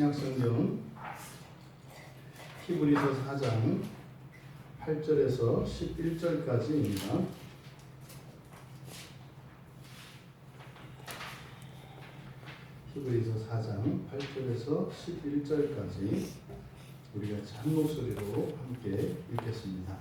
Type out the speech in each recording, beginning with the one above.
신약성경 히브리서 4장 8절에서 11절까지입니다. 히브리서 4장 8절에서 11절까지 우리가 한 목소리로 함께 읽겠습니다.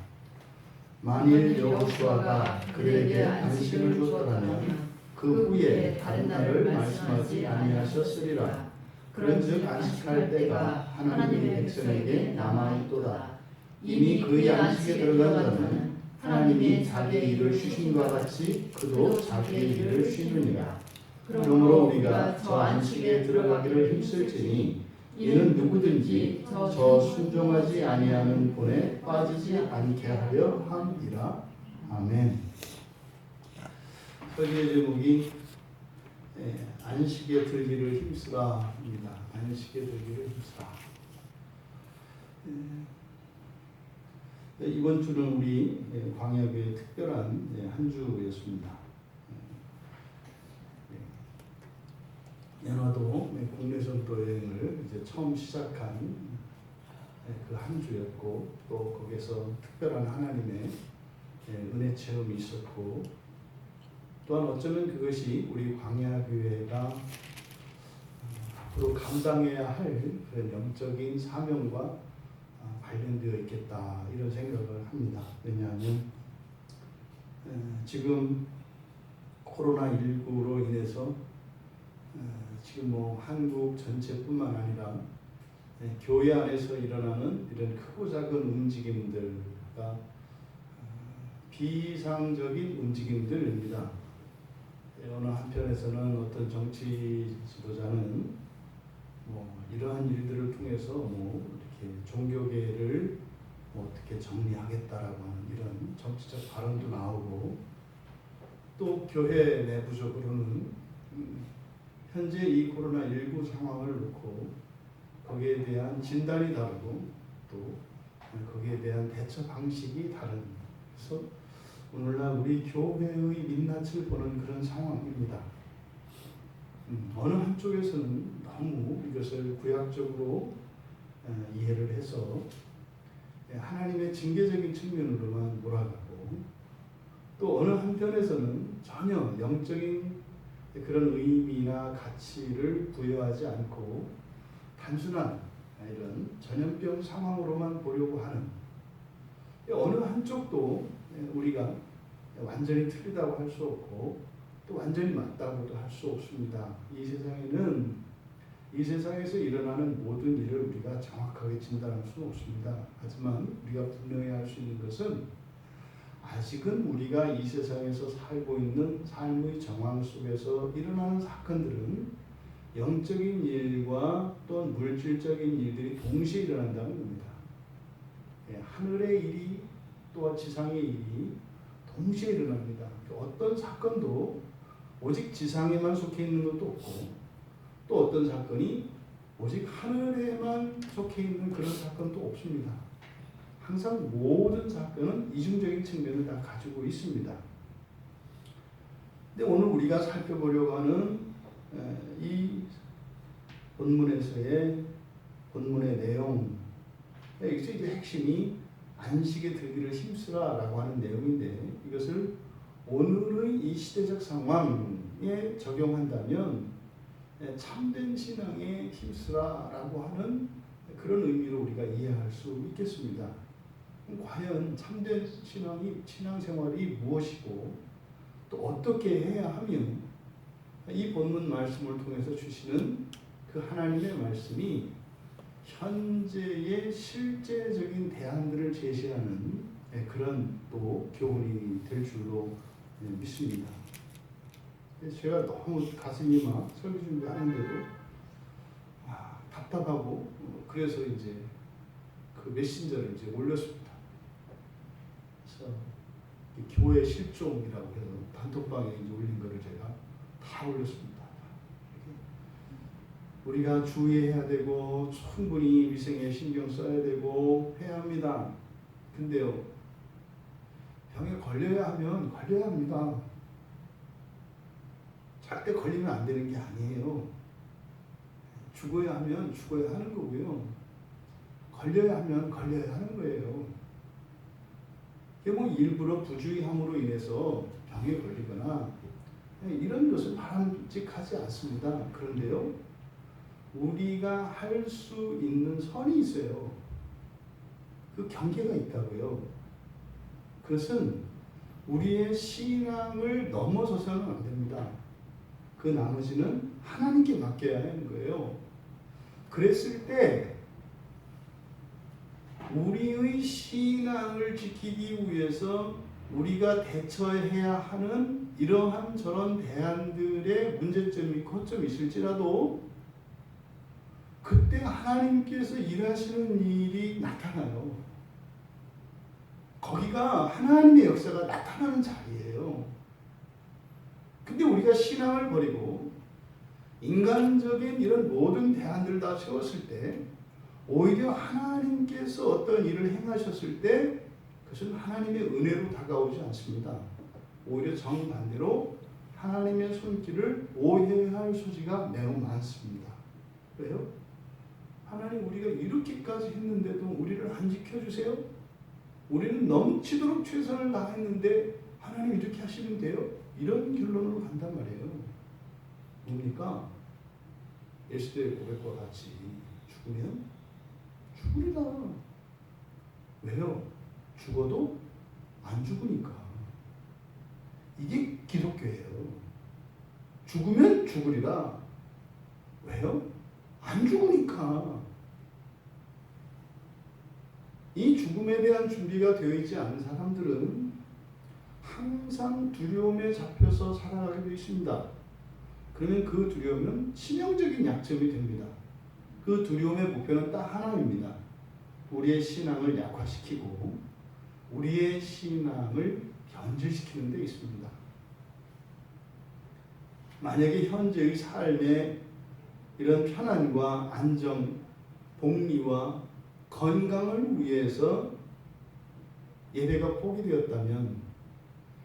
만일 여호수아가 그에게 안식을 주었더라면 그 후에 다른 날을 말씀하지 아니하셨으리라. 그런즉 안식할 때가 하나님의 백성에게 남아있도다. 이미 그의 안식에 들어간 자는 하나님이 자기의 일을 쉬심과 같이 그도 자기의 일을 쉬느니라. 그러므로 우리가 저 안식에 들어가기를 힘쓸지니 이는 누구든지 저 순종하지 아니하는 본에 빠지지 않게 하려 함이라. 아멘. 설교의 제목이 안식에 들기를 힘쓰라입니다. 안식에 들기를 힘쓰라. 이번 주는 우리 광야교회 특별한 한 주였습니다. 연화도 국내선도 여행을 이제 처음 시작한 그 한 주였고, 또 거기에서 특별한 하나님의 은혜 체험이 있었고, 또한 어쩌면 그것이 우리 광야교회가 앞으로 감당해야 할 그런 영적인 사명과 관련되어 있겠다, 이런 생각을 합니다. 왜냐하면 지금 코로나19로 인해서 지금 한국 전체뿐만 아니라 교회 안에서 일어나는 이런 크고 작은 움직임들과 비이상적인 움직임들입니다. 어느 한편에서는 어떤 정치 지도자는 이러한 일들을 통해서 이렇게 종교계를 어떻게 정리하겠다라고 하는 이런 정치적 발언도 나오고, 또 교회 내부적으로는 현재 이 코로나19 상황을 놓고 거기에 대한 진단이 다르고, 또 거기에 대한 대처 방식이 다른, 그래서 오늘날 우리 교회의 민낯을 보는 그런 상황입니다. 어느 한쪽에서는 너무 이것을 구약적으로 이해를 해서 하나님의 징계적인 측면으로만 몰아가고, 또 어느 한편에서는 전혀 영적인 그런 의미나 가치를 부여하지 않고 단순한 이런 전염병 상황으로만 보려고 하는, 어느 한쪽도 우리가 완전히 틀리다고 할 수 없고 또 완전히 맞다고도 할 수 없습니다. 이 세상에는, 이 세상에서 일어나는 모든 일을 우리가 정확하게 진단할 수는 없습니다. 하지만 우리가 분명히 할 수 있는 것은, 아직은 우리가 이 세상에서 살고 있는 삶의 정황 속에서 일어나는 사건들은 영적인 일과 또 물질적인 일들이 동시에 일어난다는 겁니다. 하늘의 일이 또 지상의 일이 동시에 일어납니다. 어떤 사건도 오직 지상에만 속해 있는 것도 없고, 또 어떤 사건이 오직 하늘에만 속해 있는 그런 사건도 없습니다. 항상 모든 사건은 이중적인 측면을 다 가지고 있습니다. 근데 오늘 우리가 살펴보려고 하는 이 본문의 내용, 여기서 이제 핵심이 안식에 들기를 힘쓰라라고 하는 내용인데, 이것을 오늘의 이 시대적 상황에 적용한다면 참된 신앙에 힘쓰라라고 하는 그런 의미로 우리가 이해할 수 있겠습니다. 과연 참된 신앙생활이 무엇이고, 또 어떻게 해야 하면 이 본문 말씀을 통해서 주시는 그 하나님의 말씀이 현재의 실제적인 대안들을 제시하는 그런 또 교훈이 될 줄로 믿습니다. 제가 너무 가슴이 막 설교 준비하는데도 답답하고, 그래서 이제 그 메신저를 이제 올렸습니다. 그래서 교회 실종이라고 해서 단톡방에 이제 올린 거를 제가 다 올렸습니다. 우리가 주의해야 되고 충분히 위생에 신경 써야 되고 해야 합니다. 근데요, 병에 걸려야 하면 걸려야 합니다. 절대 걸리면 안 되는 게 아니에요. 죽어야 하면 죽어야 하는 거고요. 걸려야 하면 걸려야 하는 거예요. 이게 뭐 일부러 부주의함으로 인해서 병에 걸리거나 이런 것은 바람직하지 않습니다. 그런데요, 우리가 할 수 있는 선이 있어요. 그 경계가 있다고요. 그것은 우리의 신앙을 넘어서서는 안 됩니다. 그 나머지는 하나님께 맡겨야 하는 거예요. 그랬을 때 우리의 신앙을 지키기 위해서 우리가 대처해야 하는 이러한 저런 대안들의 문제점이 거점이 있을지라도 그때 하나님께서 일하시는 일이 나타나요. 거기가 하나님의 역사가 나타나는 자리예요. 근데 우리가 신앙을 버리고 인간적인 이런 모든 대안들을 다 세웠을 때 오히려 하나님께서 어떤 일을 행하셨을 때 그것은 하나님의 은혜로 다가오지 않습니다. 오히려 정반대로 하나님의 손길을 오해할 소지가 매우 많습니다. 왜요? 하나님 우리가 이렇게까지 했는데도 우리를 안 지켜주세요? 우리는 넘치도록 최선을 다했는데 하나님 이렇게 하시는데요? 이런 결론으로 간단 말이에요. 뭡니까? 에스더의 고백과 같이 죽으면 죽으리라. 왜요? 죽어도 안 죽으니까. 이게 기독교예요. 죽으면 죽으리라. 왜요? 안 죽으니까. 이 죽음에 대한 준비가 되어 있지 않은 사람들은 항상 두려움에 잡혀서 살아가게 되어 있습니다. 그러면 그 두려움은 치명적인 약점이 됩니다. 그 두려움의 목표는 딱 하나입니다. 우리의 신앙을 약화시키고 우리의 신앙을 변질시키는 데 있습니다. 만약에 현재의 삶에 이런 편안과 안정, 복리와 건강을 위해서 예배가 포기되었다면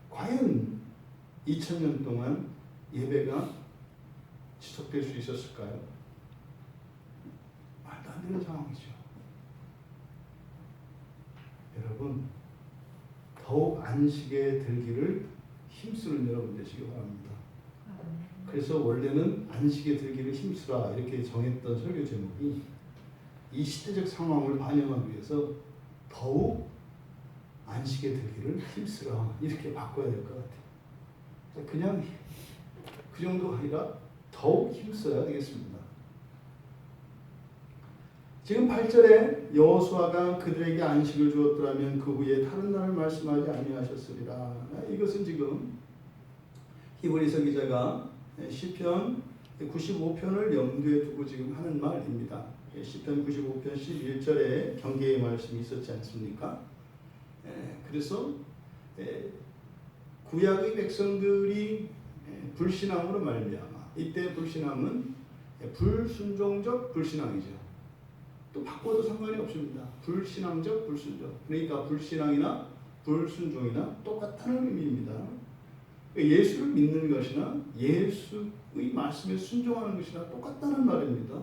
과연 2000년 동안 예배가 지속될 수 있었을까요? 말도 안 되는 상황이죠. 여러분, 더욱 안식에 들기를 힘쓰는 여러분 되시기 바랍니다. 그래서 원래는 안식에 들기를 힘쓰라 이렇게 정했던 설교 제목이 이 시대적 상황을 반영하기 위해서 더욱 안식에 들기를 힘쓰라 이렇게 바꿔야 될 것 같아요. 그냥 그 정도가 아니라 더욱 힘써야 되겠습니다. 지금 8절에 여호수아가 그들에게 안식을 주었더라면 그 후에 다른 날을 말씀하지 아니하셨으리라. 이것은 지금 히브리서 기자가 시편 95편을 염두에 두고 지금 하는 말입니다. 시편 95편 11절에 경계의 말씀이 있었지 않습니까? 그래서 구약의 백성들이 불신앙으로 말미암아, 이때 불신앙은 불순종적 불신앙이죠. 또 바꿔도 상관이 없습니다. 불신앙적 불순종. 그러니까 불신앙이나 불순종이나 똑같다는 의미입니다. 예수를 믿는 것이나 예수의 말씀에 순종하는 것이나 똑같다는 말입니다.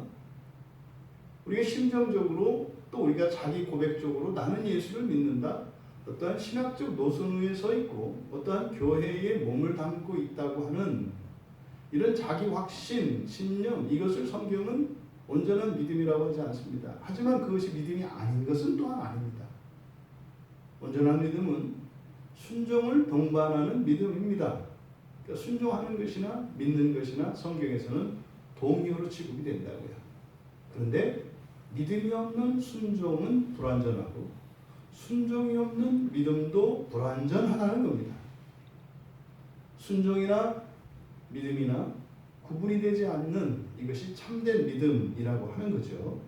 우리가 심정적으로 또 우리가 자기 고백적으로 나는 예수를 믿는다. 어떠한 신학적 노선 위에 서 있고 어떠한 교회에 몸을 담고 있다고 하는 이런 자기 확신, 신념, 이것을 성경은 온전한 믿음이라고 하지 않습니다. 하지만 그것이 믿음이 아닌 것은 또한 아닙니다. 온전한 믿음은 순종을 동반하는 믿음입니다. 그러니까 순종하는 것이나 믿는 것이나 성경에서는 동의어로 취급이 된다고요. 그런데 믿음이 없는 순종은 불완전하고 순종이 없는 믿음도 불완전하다는 겁니다. 순종이나 믿음이나 구분이 되지 않는 이것이 참된 믿음이라고 하는 거죠.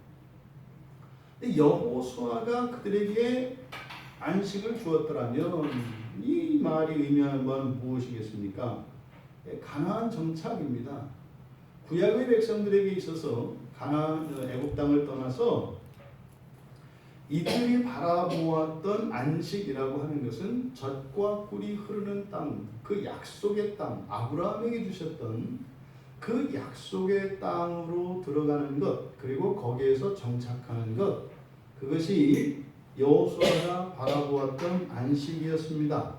여호수아가 그들에게 안식을 주었더라면 이 말이 의미하는 건 무엇이겠습니까? 가나안 정착입니다. 구약의 백성들에게 있어서 가나안 애굽 땅을 떠나서 이들이 바라보았던 안식이라고 하는 것은 젖과 꿀이 흐르는 땅, 그 약속의 땅, 아브라함에게 주셨던 그 약속의 땅으로 들어가는 것, 그리고 거기에서 정착하는 것, 그것이 여호수아가 바라보았던 안식이었습니다.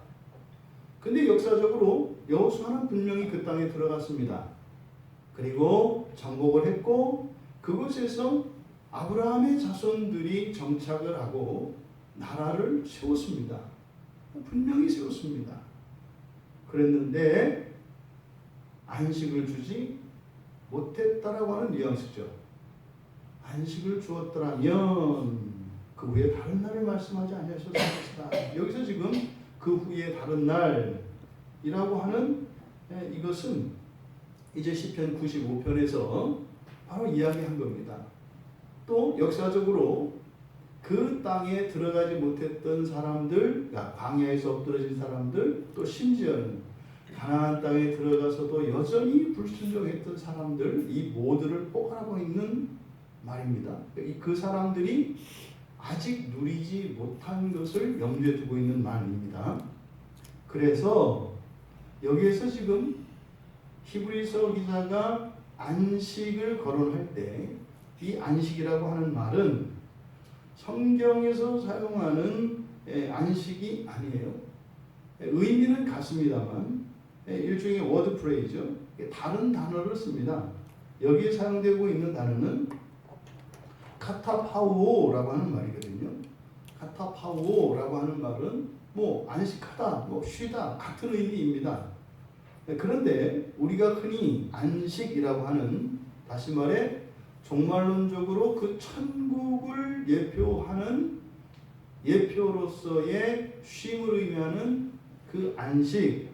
근데 역사적으로 여호수아는 분명히 그 땅에 들어갔습니다. 그리고 정복을 했고 그곳에서 아브라함의 자손들이 정착을 하고 나라를 세웠습니다. 분명히 세웠습니다. 그랬는데 안식을 주지 못했다라고 하는 뉘앙스죠. 안식을 주었더라면 그 후에 다른 날을 말씀하지 아니하셨을 것이다. 여기서 지금 그 후에 다른 날이라고 하는 이것은 이제 시편 95편에서 바로 이야기한 겁니다. 또 역사적으로 그 땅에 들어가지 못했던 사람들, 광야에서 엎드러진 사람들, 또 심지어는 가나안 땅에 들어가서도 여전히 불순종했던 사람들, 이 모두를 포괄하고 있는 말입니다. 그 사람들이 아직 누리지 못한 것을 염두에 두고 있는 말입니다. 그래서 여기에서 지금 히브리서 기자가 안식을 거론할 때 이 안식이라고 하는 말은 성경에서 사용하는 안식이 아니에요. 의미는 같습니다만 일종의 워드 프레이죠. 다른 단어를 씁니다. 여기에 사용되고 있는 단어는 카타파우오라고 하는 말이거든요. 카타파우오라고 하는 말은 뭐 안식하다, 뭐 쉬다 같은 의미입니다. 그런데 우리가 흔히 안식이라고 하는, 다시 말해 종말론적으로 그 천국을 예표하는 예표로서의 쉼을 의미하는 그 안식,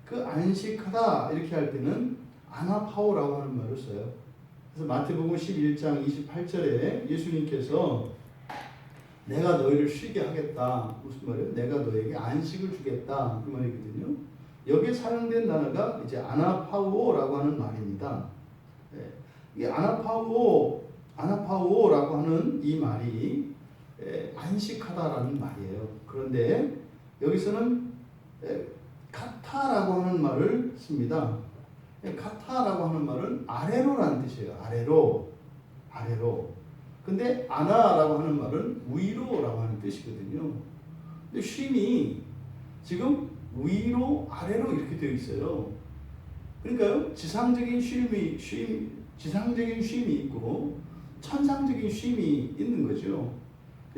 그 안식하다 이렇게 할 때는 아나파오라고 하는 말을 써요. 그래서 마태복음 11장 28절에 예수님께서 내가 너희를 쉬게 하겠다. 무슨 말이에요? 내가 너에게 안식을 주겠다. 그 말이거든요. 여기에 사용된 단어가 이제 아나파오라고 하는 말입니다. 이 아나파오라고 하는 이 말이 안식하다라는 말이에요. 그런데 여기서는 카타라고 하는 말을 씁니다. 카타라고 하는 말은 아래로라는 뜻이에요. 아래로. 근데 아나라고 하는 말은 위로라고 하는 뜻이거든요. 근데 쉼이 지금 위로 아래로 이렇게 되어 있어요. 그러니까요, 지상적인 쉼이 있고 천상적인 쉼이 있는 거죠.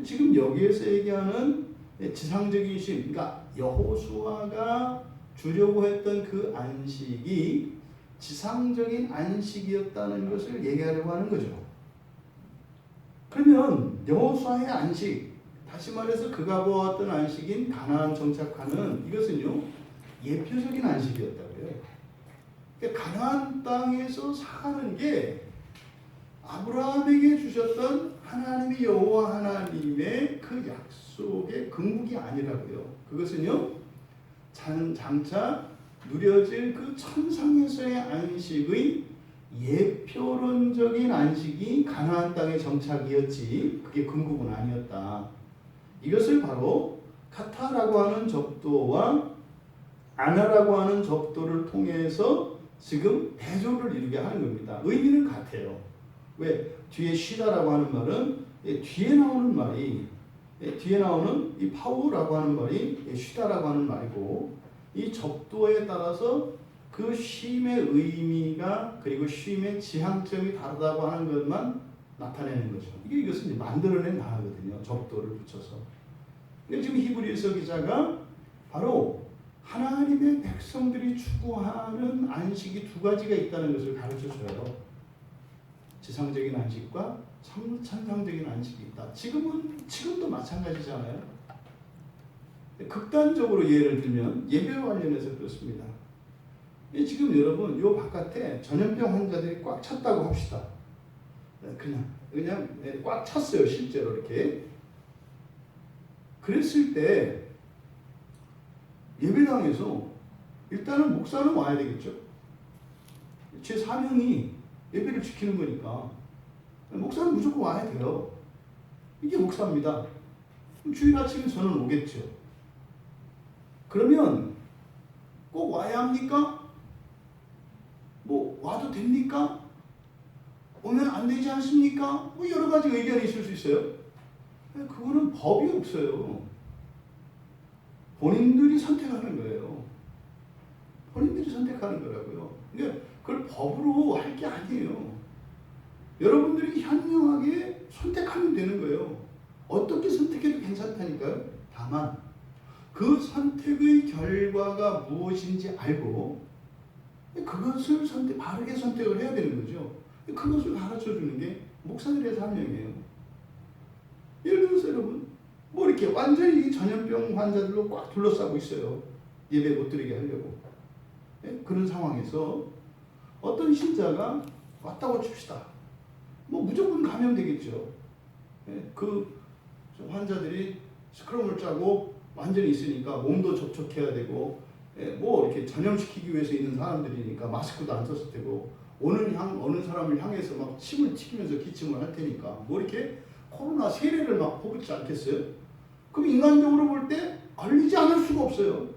지금 여기에서 얘기하는 지상적인 쉼, 그러니까 여호수아가 주려고 했던 그 안식이 지상적인 안식이었다는 것을 얘기하려고 하는 거죠. 그러면 여호수아의 안식, 다시 말해서 그가 보았던 안식인 가나안 정착하는 이것은요 예표적인 안식이었다고요. 그러니까 가나안 땅에서 사는 게 아브라함에게 주셨던 하나님의 여호와 하나님의 그 약속의 근국이 아니라고요. 그것은요 장차 누려질 그 천상에서의 안식의 예표론적인 안식이 가나안 땅의 정착이었지 그게 근국은 아니었다. 이것을 바로 카타라고 하는 접도와 아나라고 하는 접도를 통해서 지금 대조를 이루게 하는 겁니다. 의미는 같아요. 왜? 뒤에 쉬다라고 하는 말은 뒤에 나오는 말이 뒤에 나오는 이 파우라고 하는 말이 쉬다라고 하는 말이고, 이 접도에 따라서 그 쉼의 의미가 그리고 쉼의 지향점이 다르다고 하는 것만 나타내는 거죠. 이것은 이제 만들어낸 단어거든요. 접도를 붙여서. 지금 히브리서 기자가 바로 하나님의 백성들이 추구하는 안식이 두 가지가 있다는 것을 가르쳐줘요. 지상적인 안식과 천상적인 안식이 있다. 지금도 마찬가지잖아요. 극단적으로 예를 들면 예배와 관련해서 그렇습니다. 지금 여러분 요 바깥에 전염병 환자들이 꽉 찼다고 합시다. 그냥 꽉 찼어요. 실제로 이렇게. 그랬을 때 예배당에서 일단은 목사는 와야 되겠죠. 제 사명이 예배를 지키는 거니까 목사는 무조건 와야 돼요. 이게 목사입니다. 주일 아침에 저는 오겠죠. 그러면 꼭 와야 합니까? 와도 됩니까? 오면 안 되지 않습니까? 뭐 여러 가지 의견이 있을 수 있어요. 그거는 법이 없어요. 본인들이 선택하는 거예요. 본인들이 선택하는 거라고요. 그러니까 그걸 법으로 할 게 아니에요. 여러분들이 현명하게 선택하면 되는 거예요. 어떻게 선택해도 괜찮다니까요. 다만 그 선택의 결과가 무엇인지 알고 그것을 바르게 선택을 해야 되는 거죠. 그것을 가르쳐 주는 게 목사들의 사명이에요. 예를 들어서 여러분, 뭐 이렇게 완전히 전염병 환자들로 꽉 둘러싸고 있어요. 예배 못 드리게 하려고. 그런 상황에서 어떤 신자가 왔다고 칩시다. 뭐 무조건 감염되겠죠. 그 환자들이 스크럼을 짜고 완전히 있으니까 몸도 접촉해야 되고, 뭐 이렇게 전염시키기 위해서 있는 사람들이니까 마스크도 안 썼을 테고, 어느 사람을 향해서 막 침을 튀기면서 기침을 할 테니까 뭐 이렇게 코로나 세례를 막 퍼붓지 않겠어요? 그럼 인간적으로 볼 때 걸리지 않을 수가 없어요.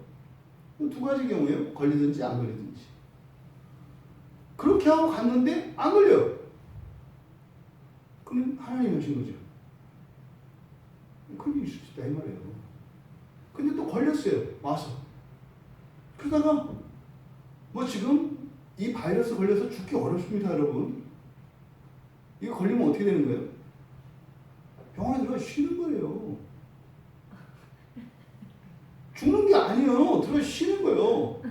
두 가지 경우예요. 걸리든지 안 걸리든지. 그렇게 하고 갔는데 안 걸려요. 그럼 하나님 오신 거죠. 그게 있을 수 있다 이 말이에요. 근데 또 걸렸어요. 와서. 그러다가 뭐 지금 이 바이러스 걸려서 죽기 어렵습니다, 여러분. 이거 걸리면 어떻게 되는 거예요? 병원에 들어가 쉬는 거예요. 죽는 게 아니에요. 들어가 쉬는 거예요.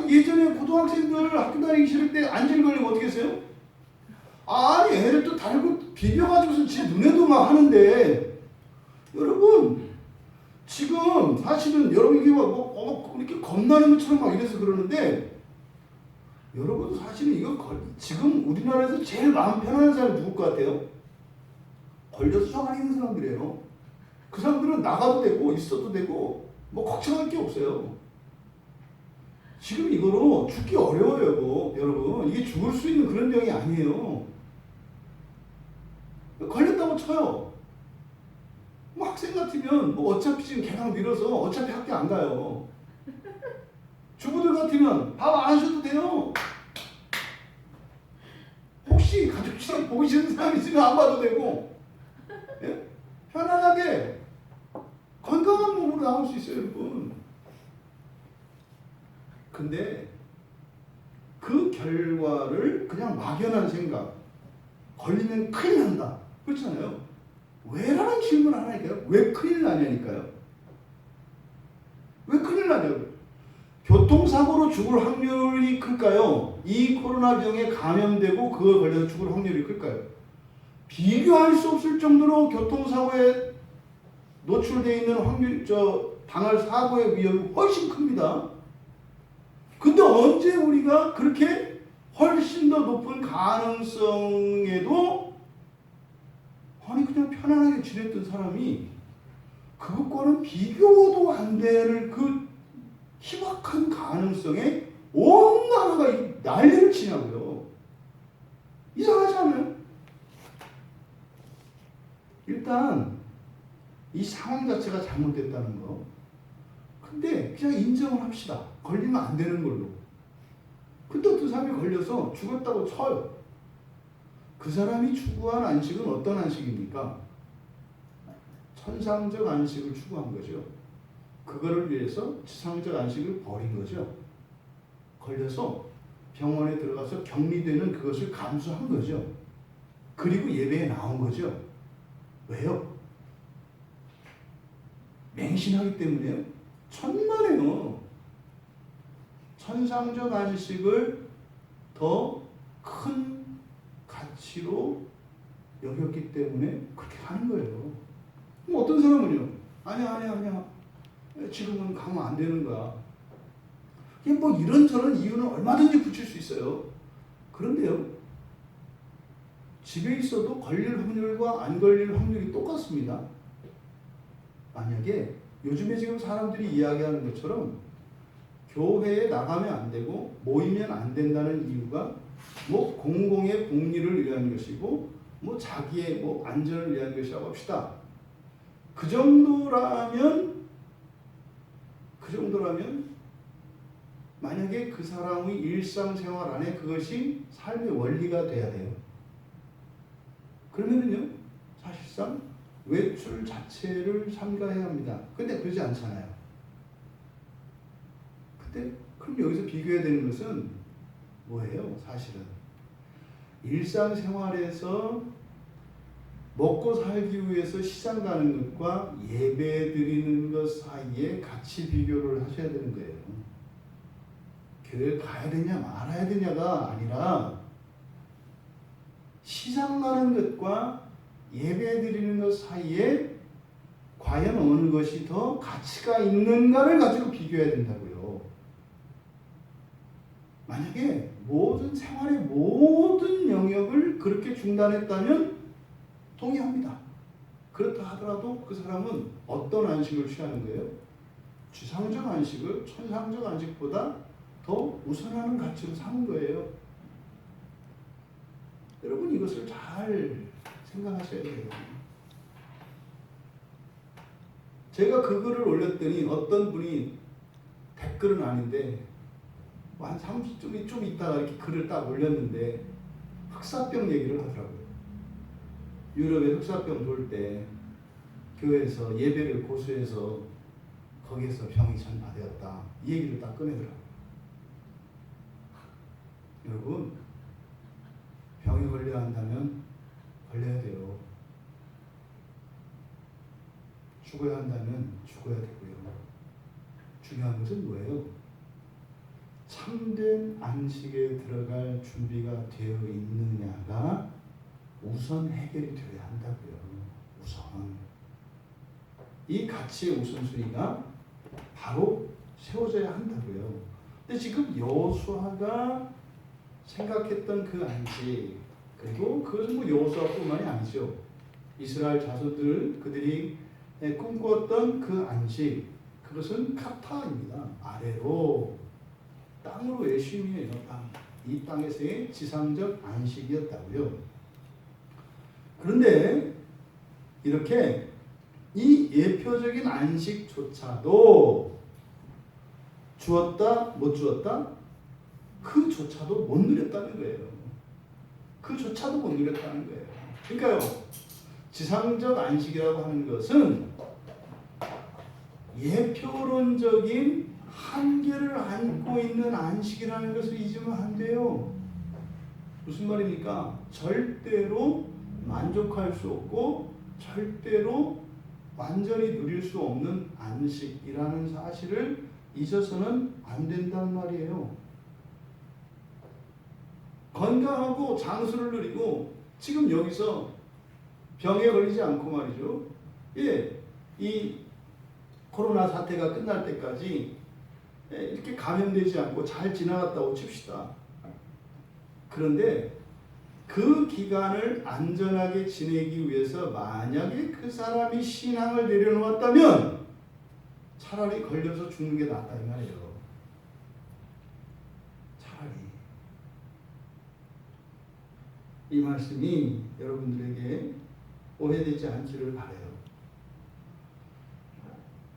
예전에 고등학생들 학교 다니기 싫을 때 안질 걸리면 어떻게 했어요? 아니, 애를 또 달고 비벼가지고서 지 눈에도 막 하는데, 여러분, 지금 사실은 여러분 이게 막 이렇게 겁나는 것처럼 막 이래서 그러는데, 여러분 사실은 이거 지금 우리나라에서 제일 마음 편안한 사람이 누굴 것 같아요? 걸려서 저 안에 있는 사람들이에요. 그 사람들은 나가도 되고 있어도 되고 뭐 걱정할 게 없어요. 지금 이거로 죽기 어려워요, 여러분. 이게 죽을 수 있는 그런 병이 아니에요. 걸렸다고 쳐요. 뭐 학생 같으면 뭐 어차피 지금 개강 미뤄서 어차피 학교 안 가요. 주부들 같으면 밥 안 하셔도 돼요. 혹시 가족처럼 보기 싫은 사람 있으면 안 봐도 되고, 예? 편안하게 건강한 몸으로 나올 수 있어요, 여러분. 근데 그 결과를 그냥 막연한 생각, 걸리면 큰일 난다, 그렇잖아요. 왜라는 질문을 하나니까요. 왜 큰일 나냐니까요. 왜 큰일 나냐고요. 교통사고로 죽을 확률이 클까요? 이 코로나 병에 감염되고 그걸 걸려서 죽을 확률이 클까요? 비교할 수 없을 정도로 교통사고에 노출되어 있는 확률, 당할 사고의 위험이 훨씬 큽니다. 근데 언제 우리가 그렇게 훨씬 더 높은 가능성에도 그냥 편안하게 지냈던 사람이 그것과는 비교도 안 되는 그 희박한 가능성에 온 나라가 난리를 치냐고요. 이상하지 않아요? 일단 이 상황 자체가 잘못됐다는 거. 근데 그냥 인정을 합시다. 걸리면 안 되는 걸로. 근데 그 사람이 걸려서 죽었다고 쳐요. 그 사람이 추구한 안식은 어떤 안식입니까? 천상적 안식을 추구한 거죠. 그거를 위해서 지상적 안식을 버린 거죠. 걸려서 병원에 들어가서 격리되는 그것을 감수한 거죠. 그리고 예배에 나온 거죠. 왜요? 맹신하기 때문에요. 천만에요. 천상적 안식을 더 큰 가치로 여겼기 때문에 그렇게 하는 거예요. 뭐 어떤 사람은요, 아니야. 지금은 가면 안 되는 거야. 이게 뭐 이런저런 이유는 얼마든지 붙일 수 있어요. 그런데요, 집에 있어도 걸릴 확률과 안 걸릴 확률이 똑같습니다. 만약에 요즘에 지금 사람들이 이야기하는 것처럼 교회에 나가면 안 되고 모이면 안 된다는 이유가 뭐 공공의 복리를 위한 것이고 뭐 자기의 뭐 안전을 위한 것이라고 합시다. 그 정도라면 만약에 그 사람의 일상생활 안에 그것이 삶의 원리가 돼야 돼요. 그러면은요, 사실상 외출 자체를 삼가해야 합니다. 근데 그러지 않잖아요. 근데 그럼 여기서 비교해야 되는 것은 뭐예요? 사실은 일상생활에서 먹고 살기 위해서 시장 가는 것과 예배 드리는 것 사이에 같이 비교를 하셔야 되는 거예요. 교회 가야 되냐 말아야 되냐가 아니라 시장 가는 것과 예배 드리는 것 사이에 과연 어느 것이 더 가치가 있는가를 가지고 비교해야 된다고요. 만약에 모든 생활의 모든 영역을 그렇게 중단했다면 동의합니다. 그렇다 하더라도 그 사람은 어떤 안식을 취하는 거예요? 지상적 안식을 천상적 안식보다 더 우선하는 가치로 사는 거예요. 여러분 이것을 잘 생각하셔야 돼요. 제가 그 글을 올렸더니 어떤 분이 댓글은 아닌데 한 30분 좀 있다가 이렇게 글을 딱 올렸는데 흑사병 얘기를 하더라고요. 유럽에 흑사병 돌 때 교회에서 예배를 고수해서 거기에서 병이 전파되었다. 이 얘기를 딱 꺼내더라고요. 여러분 병에 걸려야 한다면 걸려야 돼요. 죽어야 한다면 죽어야 되고요. 중요한 것은 뭐예요? 참된 안식에 들어갈 준비가 되어 있느냐가 우선 해결이 되어야 한다고요. 우선. 이 가치의 우선순위가 바로 세워져야 한다고요. 근데 지금 여호수아가 생각했던 그 안식, 그리고 그것은 뭐 여호수아뿐만이 아니죠. 이스라엘 자손들 그들이 꿈꾸었던 그 안식, 그것은 카타입니다. 아래로 땅으로 외심이에요. 이 땅에서의 지상적 안식이었다고요. 그런데 이렇게 이 예표적인 안식조차도 주었다 못 주었다? 그조차도 못 누렸다는 거예요. 그조차도 못 누렸다는 거예요. 그러니까요, 지상적 안식이라고 하는 것은 예표론적인 한계를 안고 있는 안식이라는 것을 잊으면 안 돼요. 무슨 말입니까? 절대로 만족할 수 없고 절대로 완전히 누릴 수 없는 안식이라는 사실을 잊어서는 안 된다는 말이에요. 건강하고 장수를 누리고 지금 여기서 병에 걸리지 않고 말이죠. 예, 이 코로나 사태가 끝날 때까지 이렇게 감염되지 않고 잘 지나갔다고 칩시다. 그런데 그 기간을 안전하게 지내기 위해서 만약에 그 사람이 신앙을 내려놓았다면 차라리 걸려서 죽는 게 낫다 이 말이에요. 차라리. 이 말씀이 여러분들에게 오해되지 않기를 바라요.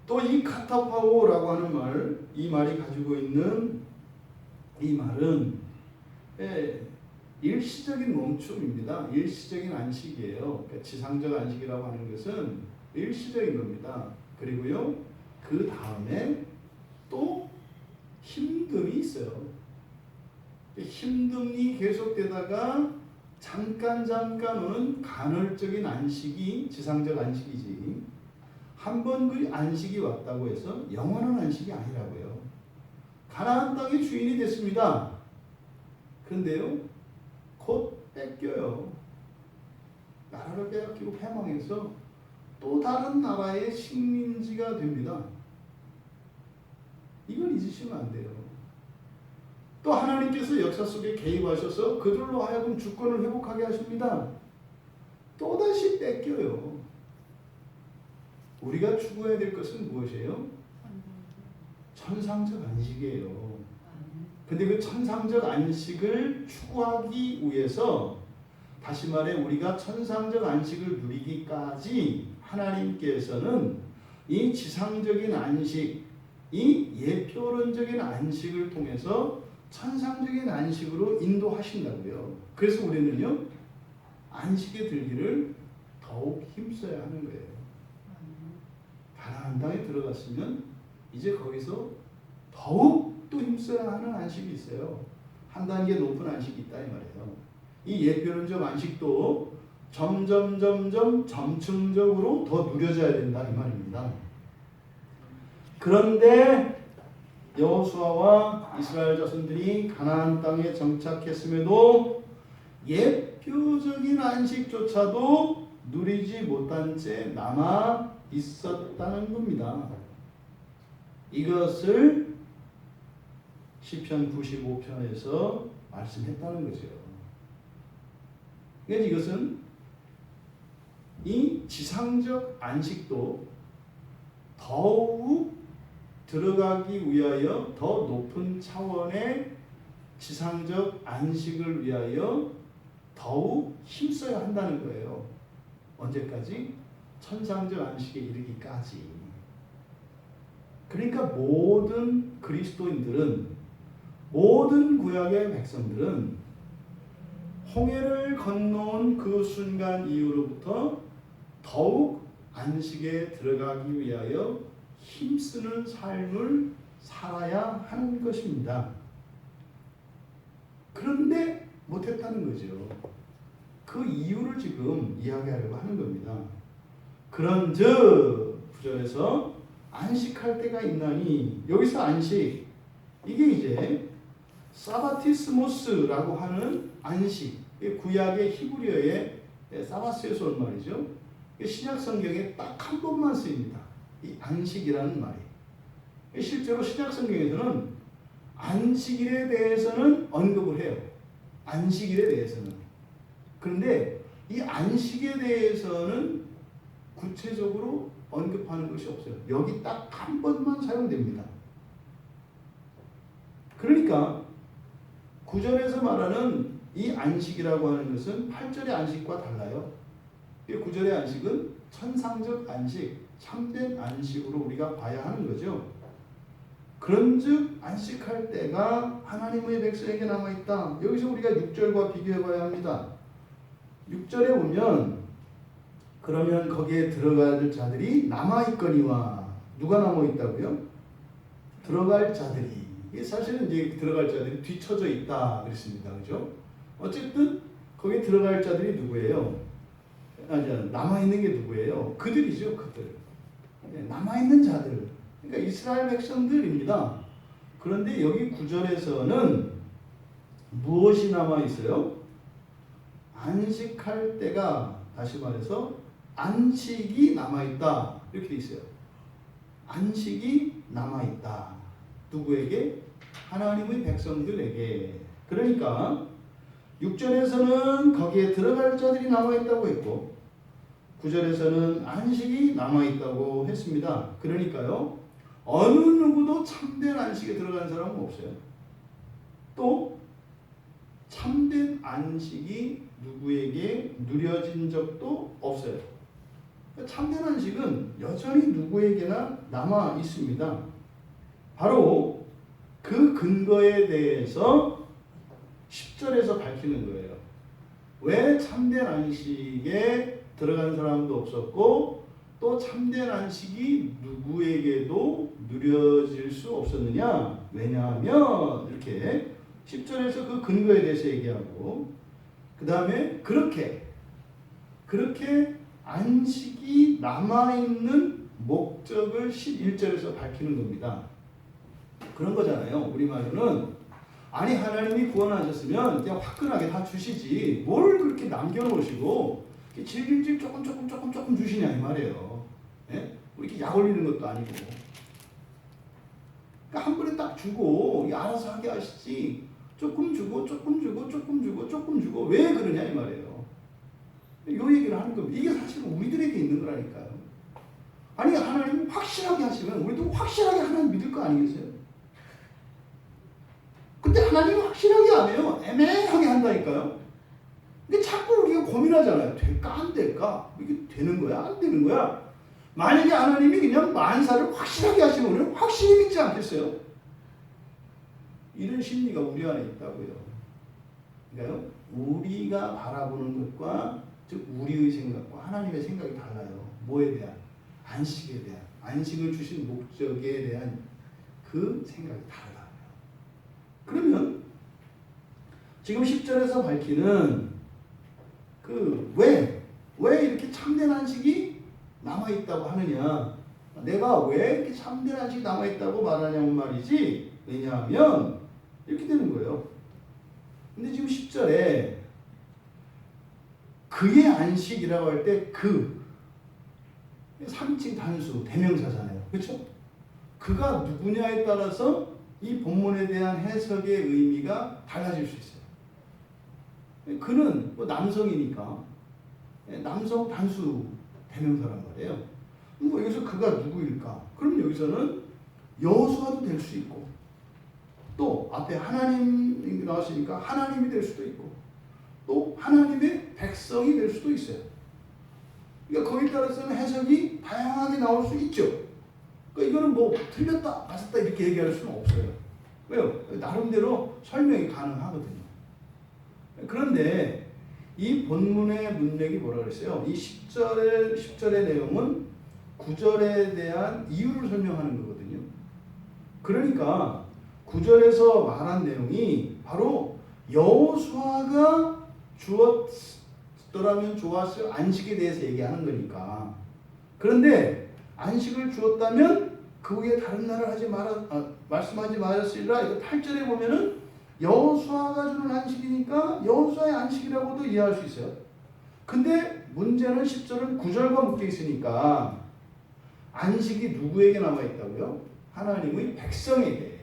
또 이 카타파오라고 하는 말, 이 말이 가지고 있는 이 말은 일시적인 멈춤입니다. 일시적인 안식이에요. 그러니까 지상적 안식이라고 하는 것은 일시적인 겁니다. 그리고요, 그 다음에 또 힘듦이 있어요. 힘듦이 계속되다가 잠깐 오는 간헐적인 안식이 지상적 안식이지, 한 번 그 안식이 왔다고 해서 영원한 안식이 아니라고요. 가나안 땅의 주인이 됐습니다. 그런데요, 곧 뺏겨요. 나라를 빼앗기고 패망해서 또 다른 나라의 식민지가 됩니다. 이걸 잊으시면 안 돼요. 또 하나님께서 역사 속에 개입하셔서 그들로 하여금 주권을 회복하게 하십니다. 또다시 뺏겨요. 우리가 추구해야 될 것은 무엇이에요? 천상적 안식이에요. 근데 그 천상적 안식을 추구하기 위해서, 다시 말해 우리가 천상적 안식을 누리기까지 하나님께서는 이 지상적인 안식, 이 예표론적인 안식을 통해서 천상적인 안식으로 인도하신다고요. 그래서 우리는요 안식에 들기를 더욱 힘써야 하는 거예요. 가나안 땅에 들어갔으면 이제 거기서 더욱 또 힘써야 하는 안식이 있어요. 한 단계 높은 안식이 있다 이 말이에요. 이 예표론적 안식도 점점 점층적으로 더 누려져야 된다 이 말입니다. 그런데 여호수아와 이스라엘 자손들이 가나안 땅에 정착했음에도 예표적인 안식조차도 누리지 못한 채 남아 있었다는 겁니다. 이것을 시편 95편에서 말씀했다는 거죠. 그러니까 이것은 이 지상적 안식도 더욱 들어가기 위하여 더 높은 차원의 지상적 안식을 위하여 더욱 힘써야 한다는 거예요. 언제까지? 천상적 안식에 이르기까지. 그러니까 모든 그리스도인들은, 모든 구약의 백성들은 홍해를 건너온 그 순간 이후로부터 더욱 안식에 들어가기 위하여 힘쓰는 삶을 살아야 하는 것입니다. 그런데 못했다는 거죠. 그 이유를 지금 이야기하려고 하는 겁니다. 그런즉 9절에서 안식할 때가 있나니, 여기서 안식, 이게 이제 사바티스모스라고 하는 안식, 구약의 히브리어의 사바스에서 온 말이죠. 신약 성경에 딱 한 번만 쓰입니다. 이 안식이라는 말이. 실제로 신약 성경에서는 안식일에 대해서는 언급을 해요. 안식일에 대해서는. 그런데 이 안식에 대해서는 구체적으로 언급하는 것이 없어요. 여기 딱 한 번만 사용됩니다. 그러니까 9절에서 말하는 이 안식이라고 하는 것은 8절의 안식과 달라요. 9절의 안식은 천상적 안식, 참된 안식으로 우리가 봐야 하는 거죠. 그런즉 안식할 때가 하나님의 백성에게 남아있다. 여기서 우리가 6절과 비교해 봐야 합니다. 6절에 보면 그러면 거기에 들어갈 자들이 남아있거니와, 누가 남아있다고요? 들어갈 자들이. 사실은 이제 들어갈 자들이 뒤쳐져 있다 그랬습니다. 그죠? 어쨌든 거기에 들어갈 자들이 누구예요? 남아있는 게 누구예요? 그들이죠. 그들. 남아있는 자들. 그러니까 이스라엘 백성들입니다. 그런데 여기 9절에서는 무엇이 남아있어요? 안식할 때가, 다시 말해서 안식이 남아있다. 이렇게 돼 있어요. 안식이 남아있다. 누구에게? 하나님의 백성들에게. 그러니까 6절에서는 거기에 들어갈 자들이 남아있다고 했고 9절에서는 안식이 남아있다고 했습니다. 그러니까요, 어느 누구도 참된 안식에 들어간 사람은 없어요. 또 참된 안식이 누구에게 누려진 적도 없어요. 참된 안식은 여전히 누구에게나 남아 있습니다. 바로 그 근거에 대해서 10절에서 밝히는 거예요. 왜 참된 안식에 들어간 사람도 없었고 또 참된 안식이 누구에게도 누려질 수 없었느냐? 왜냐하면 이렇게 10절에서 그 근거에 대해서 얘기하고 그 다음에 그렇게 안식이 남아있는 목적을 11절에서 밝히는 겁니다. 그런 거잖아요. 우리말로는 아니 하나님이 구원하셨으면 그냥 화끈하게 다 주시지 뭘 그렇게 남겨놓으시고 질질질 조금 주시냐 이 말이에요. 예? 이렇게 약 올리는 것도 아니고. 그러니까 한 번에 딱 주고 알아서 하게 하시지 조금 주고 왜 그러냐 이 말이에요. 이 얘기를 하는 겁니다. 이게 사실 우리들에게 있는 거라니까요. 아니 하나님 확실하게 하시면 우리도 확실하게 하나님 믿을 거 아니겠어요? 근데 하나님은 확실하게 안 해요. 애매하게 한다니까요. 근데 자꾸 우리가 고민하잖아요. 될까 안 될까? 이게 되는 거야 안 되는 거야? 만약에 하나님이 그냥 만사를 확실하게 하시면 우리는 확실히 믿지 않겠어요? 이런 심리가 우리 안에 있다고요. 그러니까 우리가 바라보는 것과 즉 우리의 생각과 하나님의 생각이 달라요. 뭐에 대한? 안식에 대한. 안식을 주신 목적에 대한 그 생각이 다르다고요. 그러면 지금 10절에서 밝히는 그 왜 이렇게 참된 안식이 남아있다고 하느냐, 내가 왜 이렇게 참된 안식이 남아있다고 말하냐는 말이지. 왜냐하면 이렇게 되는 거예요. 근데 지금 10절에 그의 안식이라고 할 때 그 3인칭 단수 대명사잖아요. 그렇죠? 그가 누구냐에 따라서 이 본문에 대한 해석의 의미가 달라질 수 있어요. 그는 뭐 남성이니까 남성 단수 대명사란 말이에요. 뭐 여기서 그가 누구일까? 그럼 여기서는 여호수아도 될 수 있고, 또 앞에 하나님이 나왔으니까 하나님이 될 수도 있고, 또 하나님의 백성이 될 수도 있어요. 그러니까 거기에 따라서는 해석이 다양하게 나올 수 있죠. 그러니까 이거는 뭐 틀렸다 맞았다 이렇게 얘기할 수는 없어요. 왜요? 나름대로 설명이 가능하거든요. 그런데 이 본문의 문맥이 뭐라 그랬어요? 이 10절의 내용은 9절에 대한 이유를 설명하는 거거든요. 그러니까 9절에서 말한 내용이 바로 여호수아가 주었더라면 좋았을 안식에 대해서 얘기하는 거니까. 그런데 안식을 주었다면 그 위에 다른 날을 말씀하지 말았으리라. 이거 8절에 보면은 여호수아가 주는 안식이니까 여호수아의 안식이라고도 이해할 수 있어요. 근데 문제는 10절은 9절과 묶여 있으니까 안식이 누구에게 남아있다고요? 하나님의 백성에게.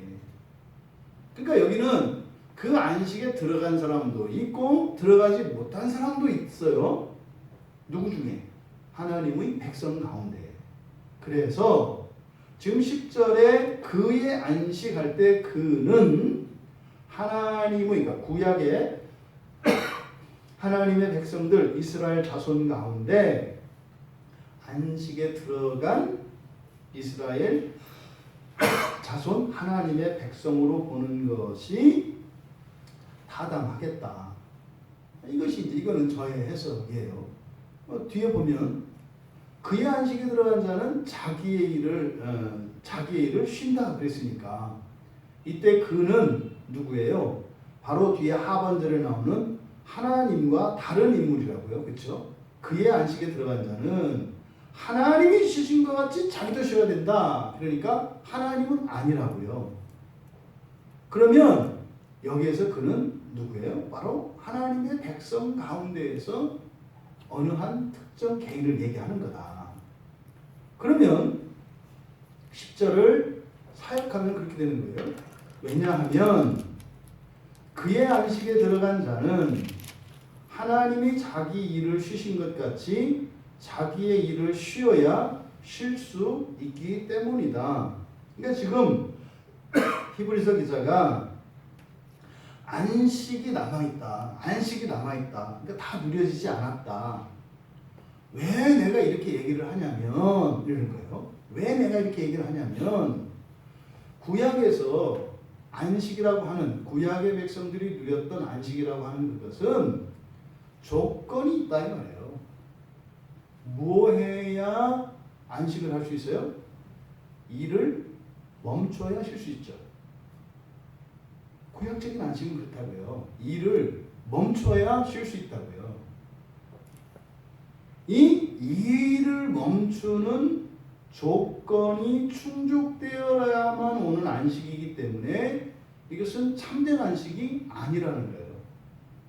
그러니까 여기는 그 안식에 들어간 사람도 있고 들어가지 못한 사람도 있어요. 누구 중에? 하나님의 백성 가운데. 그래서 지금 10절에 그의 안식할 때 그는 하나님의, 그러니까 구약의 하나님의 백성들 이스라엘 자손 가운데 안식에 들어간 이스라엘 자손 하나님의 백성으로 보는 것이 타당하겠다. 이거는 저의 해석이에요. 뒤에 보면 그의 안식에 들어간 자는 자기의 일을 쉰다 그랬으니까 이때 그는 누구예요? 바로 뒤에 하반절에 나오는 하나님과 다른 인물이라고요. 그렇죠? 그의 안식에 들어간 자는 하나님이 쉬신 것 같이 자기도 쉬어야 된다. 그러니까 하나님은 아니라고요. 그러면 여기에서 그는 누구예요? 바로 하나님의 백성 가운데에서 어느 한 특정 개인을 얘기하는 거다. 그러면 10절을 사역하면 그렇게 되는 거예요. 왜냐하면 그의 안식에 들어간 자는 하나님이 자기 일을 쉬신 것 같이 자기의 일을 쉬어야 쉴 수 있기 때문이다. 그러니까 지금 히브리서 기자가 안식이 남아있다. 그러니까 다 누려지지 않았다. 왜 내가 이렇게 얘기를 하냐면 이러는 거예요. 왜 내가 이렇게 얘기를 하냐면 구약에서 안식이라고 하는 구약의 백성들이 누렸던 안식이라고 하는 그것은 조건이 있다 이 말이에요. 뭐 해야 안식을 할 수 있어요? 일을 멈춰야 쉴 수 있죠. 구약적인 안식은 그렇다고요. 일을 멈춰야 쉴 수 있다고요. 이 일을 멈추는 조건이 충족되어야만 오는 안식이기 때문에 이것은 참된 안식이 아니라는 거예요.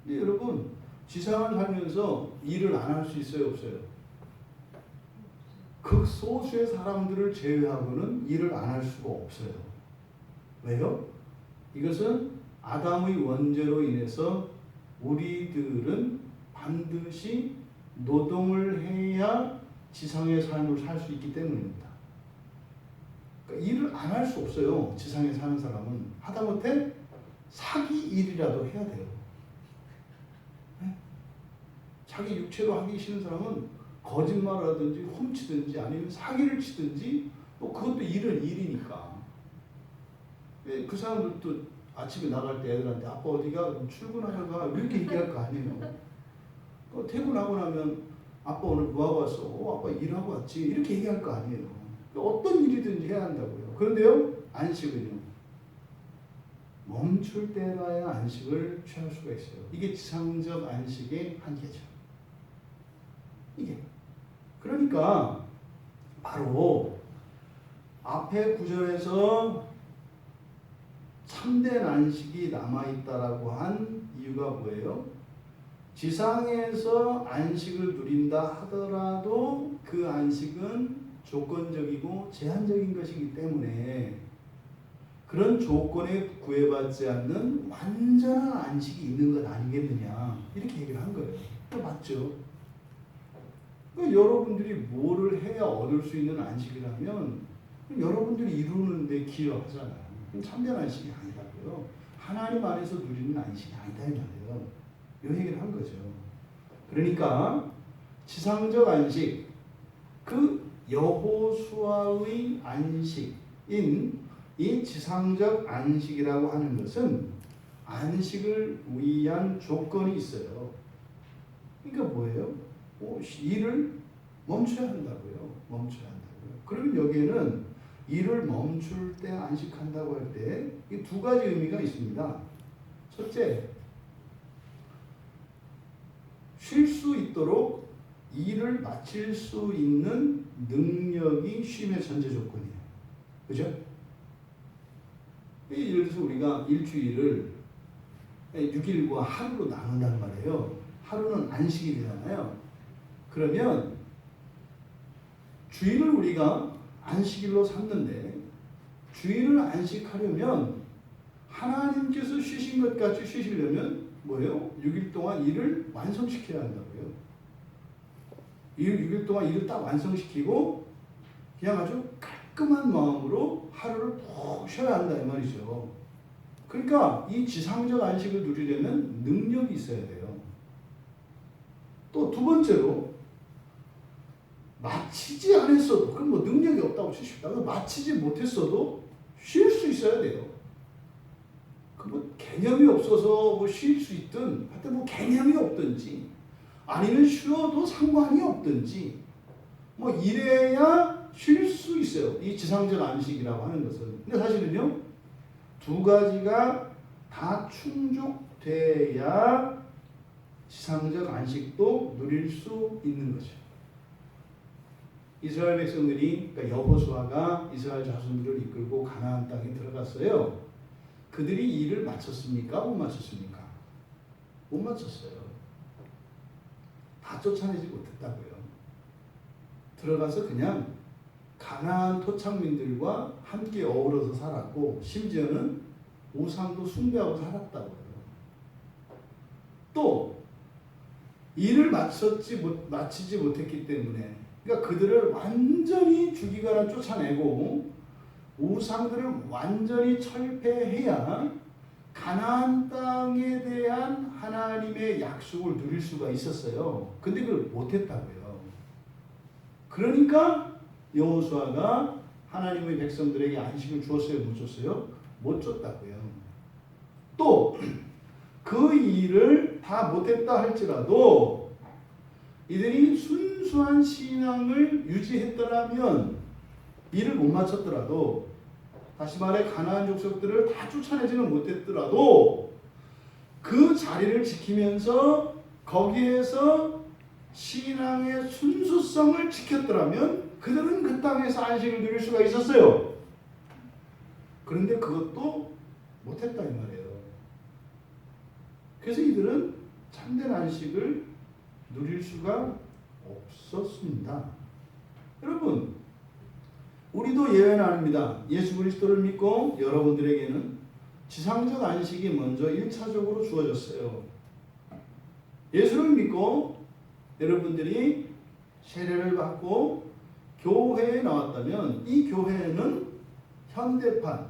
근데 여러분 지상을 살면서 일을 안 할 수 있어요? 없어요? 극소수의 사람들을 제외하고는 일을 안 할 수가 없어요. 왜요? 이것은 아담의 원죄로 인해서 우리들은 반드시 노동을 해야 지상의 삶을 살 수 있기 때문입니다. 그러니까 일을 안 할 수 없어요. 지상에 사는 사람은 하다못해 사기 일이라도 해야 돼요. 자기 육체로 하기 싫은 사람은 거짓말을 하든지 훔치든지 아니면 사기를 치든지 뭐 그것도 일은 일이니까. 그 사람들도 아침에 나갈 때 애들한테 아빠 어디가? 출근하러 가. 이렇게 얘기할 거 아니에요. 퇴근하고 나면 아빠 오늘 뭐하고 왔어? 아빠 일하고 왔지. 이렇게 얘기할 거 아니에요. 어떤 일이든지 해야 한다고요. 그런데요, 안식은요. 멈출 때라야 안식을 취할 수가 있어요. 이게 지상적 안식의 한계죠. 이게. 그러니까 바로 앞에 구절에서 참된 안식이 남아있다라고 한 이유가 뭐예요? 지상에서 안식을 누린다 하더라도 그 안식은 조건적이고 제한적인 것이기 때문에 그런 조건에 구애받지 않는 완전한 안식이 있는 것 아니겠느냐 이렇게 얘기를 한 거예요. 맞죠? 여러분들이 뭐를 해야 얻을 수 있는 안식이라면 여러분들이 이루는데 기여하잖아요. 참된 안식이 아니라고요. 하나님 안에서 누리는 안식이 아니다 이 말이에요. 이 얘기를 한 거죠. 그러니까 지상적 안식, 그 여호수아의 안식인 이 지상적 안식이라고 하는 것은 안식을 위한 조건이 있어요. 그러니까 뭐예요? 일을 멈춰야 한다고요. 멈춰야 한다고요. 그러면 여기에는 일을 멈출 때 안식한다고 할 때 이 두 가지 의미가 있습니다. 첫째, 쉴 수 있도록 일을 마칠 수 있는 능력이 쉼의 전제 조건이에요. 그죠? 예를 들어서 우리가 일주일을 6일과 하루로 나눈단 말이에요. 하루는 안식이 되잖아요. 그러면 주일을 우리가 안식일로 삼는데 주일을 안식하려면 하나님께서 쉬신 것 같이 쉬시려면 뭐예요? 6일 동안 일을 완성시켜야 한다고요. 6일 동안 일을 딱 완성시키고 그냥 아주 깔끔한 마음으로 하루를 푹 쉬어야 한다 이 말이죠. 그러니까 이 지상적 안식을 누리려면 능력이 있어야 돼요. 또 두 번째로 마치지 않았어도 그럼 뭐 능력이 없다고 치십시다. 마치지 못했어도 쉴 수 있어야 돼요. 그 뭐 개념이 없어서 뭐 쉴 수 있든 하여튼 뭐 개념이 없든지 아니면 쉬어도 상관이 없든지 뭐 이래야 쉴 수 있어요. 이 지상적 안식이라고 하는 것은. 근데 사실은요, 두 가지가 다 충족돼야 지상적 안식도 누릴 수 있는 거죠. 이스라엘 백성들이, 그러니까 여호수아가 이스라엘 자손들을 이끌고 가나안 땅에 들어갔어요. 그들이 일을 마쳤습니까? 못 마쳤습니까? 못 마쳤어요. 다 쫓아내지 못했다고요. 들어가서 그냥 가나안 토착민들과 함께 어우러서 살았고 심지어는 우상도 숭배하고 살았다고요. 또 일을 마치지 못했기 때문에 그러니까 그들을 완전히 죽이거나 쫓아내고 우상들을 완전히 철폐해야 가나안 땅에 대한 하나님의 약속을 누릴 수가 있었어요. 근데 그걸 못했다고요. 그러니까 여호수아가 하나님의 백성들에게 안식을 주었어요? 못 줬어요? 못 줬다고요. 또 그 일을 다 못했다 할지라도 이들이 순수한 신앙을 유지했더라면 일을 못 마쳤더라도 다시 말해 가나안 족속들을 다 쫓아내지는 못했더라도 그 자리를 지키면서 거기에서 신앙의 순수성을 지켰더라면 그들은 그 땅에서 안식을 누릴 수가 있었어요. 그런데 그것도 못했다 이 말이에요. 그래서 이들은 참된 안식을 누릴 수가 없었습니다. 여러분, 우리도 예외는 아닙니다. 예수 그리스도를 믿고 여러분들에게는 지상적 안식이 먼저 1차적으로 주어졌어요. 예수를 믿고 여러분들이 세례를 받고 교회에 나왔다면 이 교회는 현대판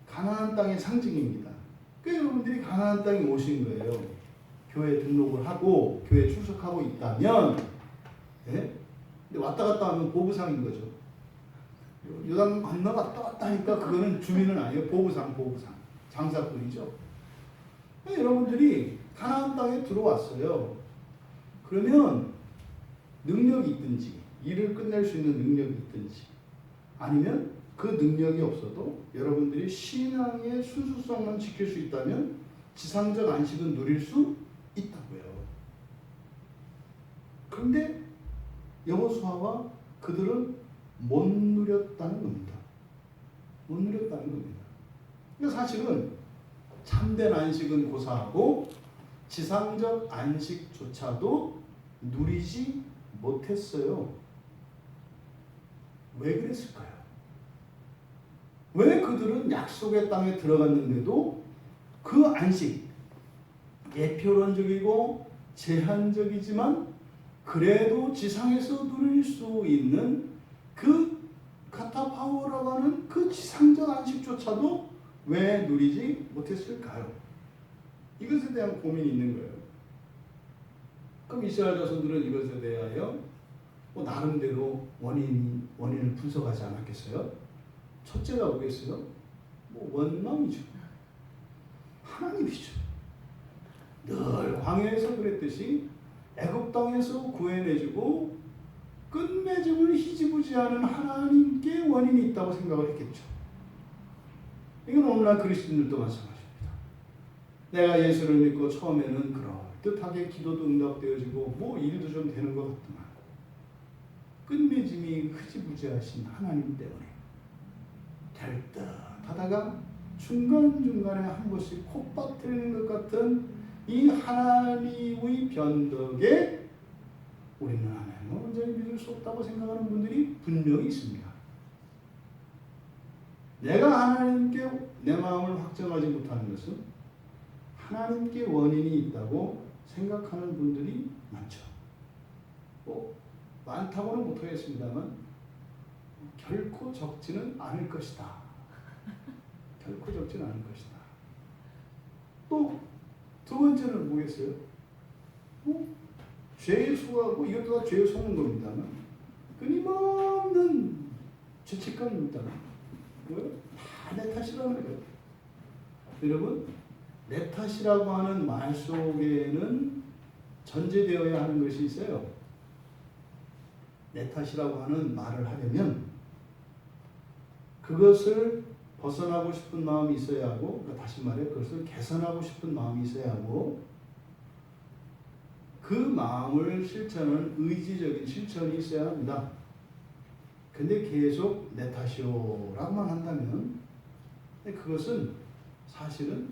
가나안 땅의 상징입니다. 그러니까 여러분들이 가나안 땅에 오신 거예요. 교회 등록을 하고 교회 출석하고 있다면 네? 근데 왔다 갔다 하면 보부상인 거죠. 요단 건너 갔다 왔다 하니까 그거는 주민은 아니에요. 보부상. 장사꾼이죠. 여러분들이 가나안 땅에 들어왔어요. 그러면 능력이 있든지 일을 끝낼 수 있는 능력이 있든지 아니면 그 능력이 없어도 여러분들이 신앙의 순수성만 지킬 수 있다면 지상적 안식은 누릴 수 있다고요. 그런데 여호수아와 그들은 못 누렸다는 겁니다. 못 누렸다는 겁니다. 그러니까 사실은 참된 안식은 고사하고 지상적 안식조차도 누리지 못했어요. 왜 그랬을까요? 왜 그들은 약속의 땅에 들어갔는데도 그 안식, 예표론적이고 제한적이지만 그래도 지상에서 누릴 수 있는 그 카타파오라고 하는 그 지상적 안식조차도 왜 누리지 못했을까요? 이것에 대한 고민이 있는 거예요. 그럼 이스라엘 자손들은 이것에 대하여 나름대로 원인을 분석하지 않았겠어요? 첫째가 뭐겠어요? 원망이죠. 하나님이죠. 늘 광야에서 그랬듯이 애굽 땅에서 구해내주고 끝맺음을 희지부지하는 하나님께 원인이 있다고 생각을 했겠죠. 이건 오늘날 그리스도인들도 마찬가지입니다. 내가 예수를 믿고 처음에는 그럴듯하게 기도도 응답되어지고 일도 좀 되는 것 같더만 끝맺음이 흐지부지하신 하나님 때문에 될 듯 하다가 중간중간에 한 번씩 콧바트리는 것 같은 이 하나님의 변덕에 우리는 하나님을 온전히 믿을 수 없다고 생각하는 분들이 분명히 있습니다. 내가 하나님께 내 마음을 확정하지 못하는 것은 하나님께 원인이 있다고 생각하는 분들이 많죠. 많다고는 못하겠습니다만 결코 적지는 않을 것이다. 결코 적지는 않을 것이다. 또 두 번째는 뭐겠어요? 죄의 수하고 이것도 다 죄의 속는 겁니다만 끊임없는 죄책감입니다. 뭐요? 다 내 탓이라는 거예요. 여러분, 내 탓이라고 하는 말 속에는 전제되어야 하는 것이 있어요. 내 탓이라고 하는 말을 하려면 그것을 벗어나고 싶은 마음이 있어야 하고, 그러니까 다시 말해 그것을 개선하고 싶은 마음이 있어야 하고, 그 마음을 실천하는 의지적인 실천이 있어야 합니다. 근데 계속 내 탓이요라고만 한다면 그것은 사실은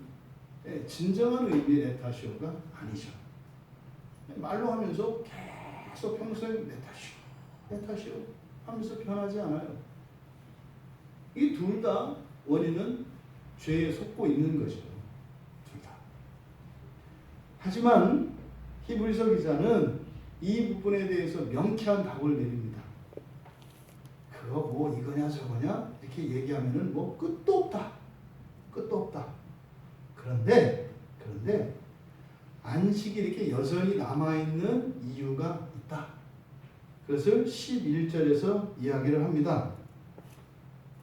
진정한 의미의 내 탓이요가 아니죠. 말로 하면서 계속 평소에 내 탓이요 하면서 변하지 않아요. 이 둘 다 원인은 죄에 속고 있는 거죠. 둘 다. 하지만 히브리서 기자는 이 부분에 대해서 명쾌한 답을 내립니다. 그거 이거냐 저거냐 이렇게 얘기하면은 끝도 없다. 끝도 없다. 그런데 안식이 이렇게 여전히 남아있는 이유가 있다. 그것을 11절에서 이야기를 합니다.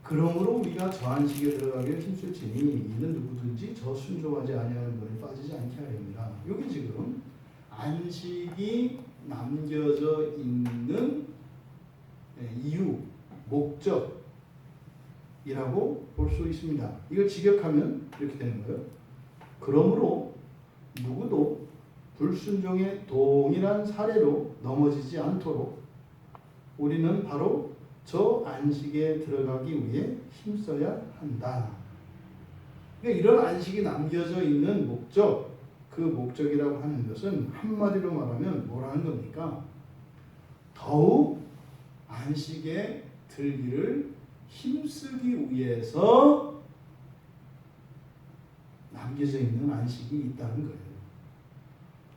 그러므로 우리가 저 안식에 들어가기를 힘쓸지니 이는 누구든지 저 순종하지 아니하는 분에 빠지지 않게 하렵니다. 이게 지금 안식이 남겨져 있는 이유, 목적이라고 볼 수 있습니다. 이걸 직역하면 이렇게 되는 거예요. 그러므로 누구도 불순종의 동일한 사례로 넘어지지 않도록 우리는 바로 저 안식에 들어가기 위해 힘써야 한다. 그러니까 이런 안식이 남겨져 있는 목적, 그 목적이라고 하는 것은 한마디로 말하면 뭐라는 겁니까? 더욱 안식에 들기를 힘쓰기 위해서 남겨져 있는 안식이 있다는 거예요.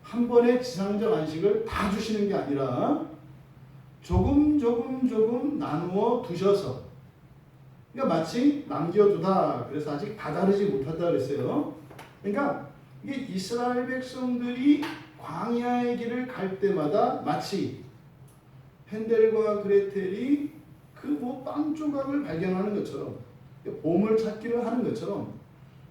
한 번에 지상적 안식을 다 주시는 게 아니라 조금 나누어 두셔서, 그러니까 마치 남겨두다, 그래서 아직 다다르지 못하다 그랬어요. 그러니까 이게 이스라엘 백성들이 광야의 길을 갈 때마다 마치 헨델과 그레텔이 그 뭐 빵 조각을 발견하는 것처럼 보물 찾기를 하는 것처럼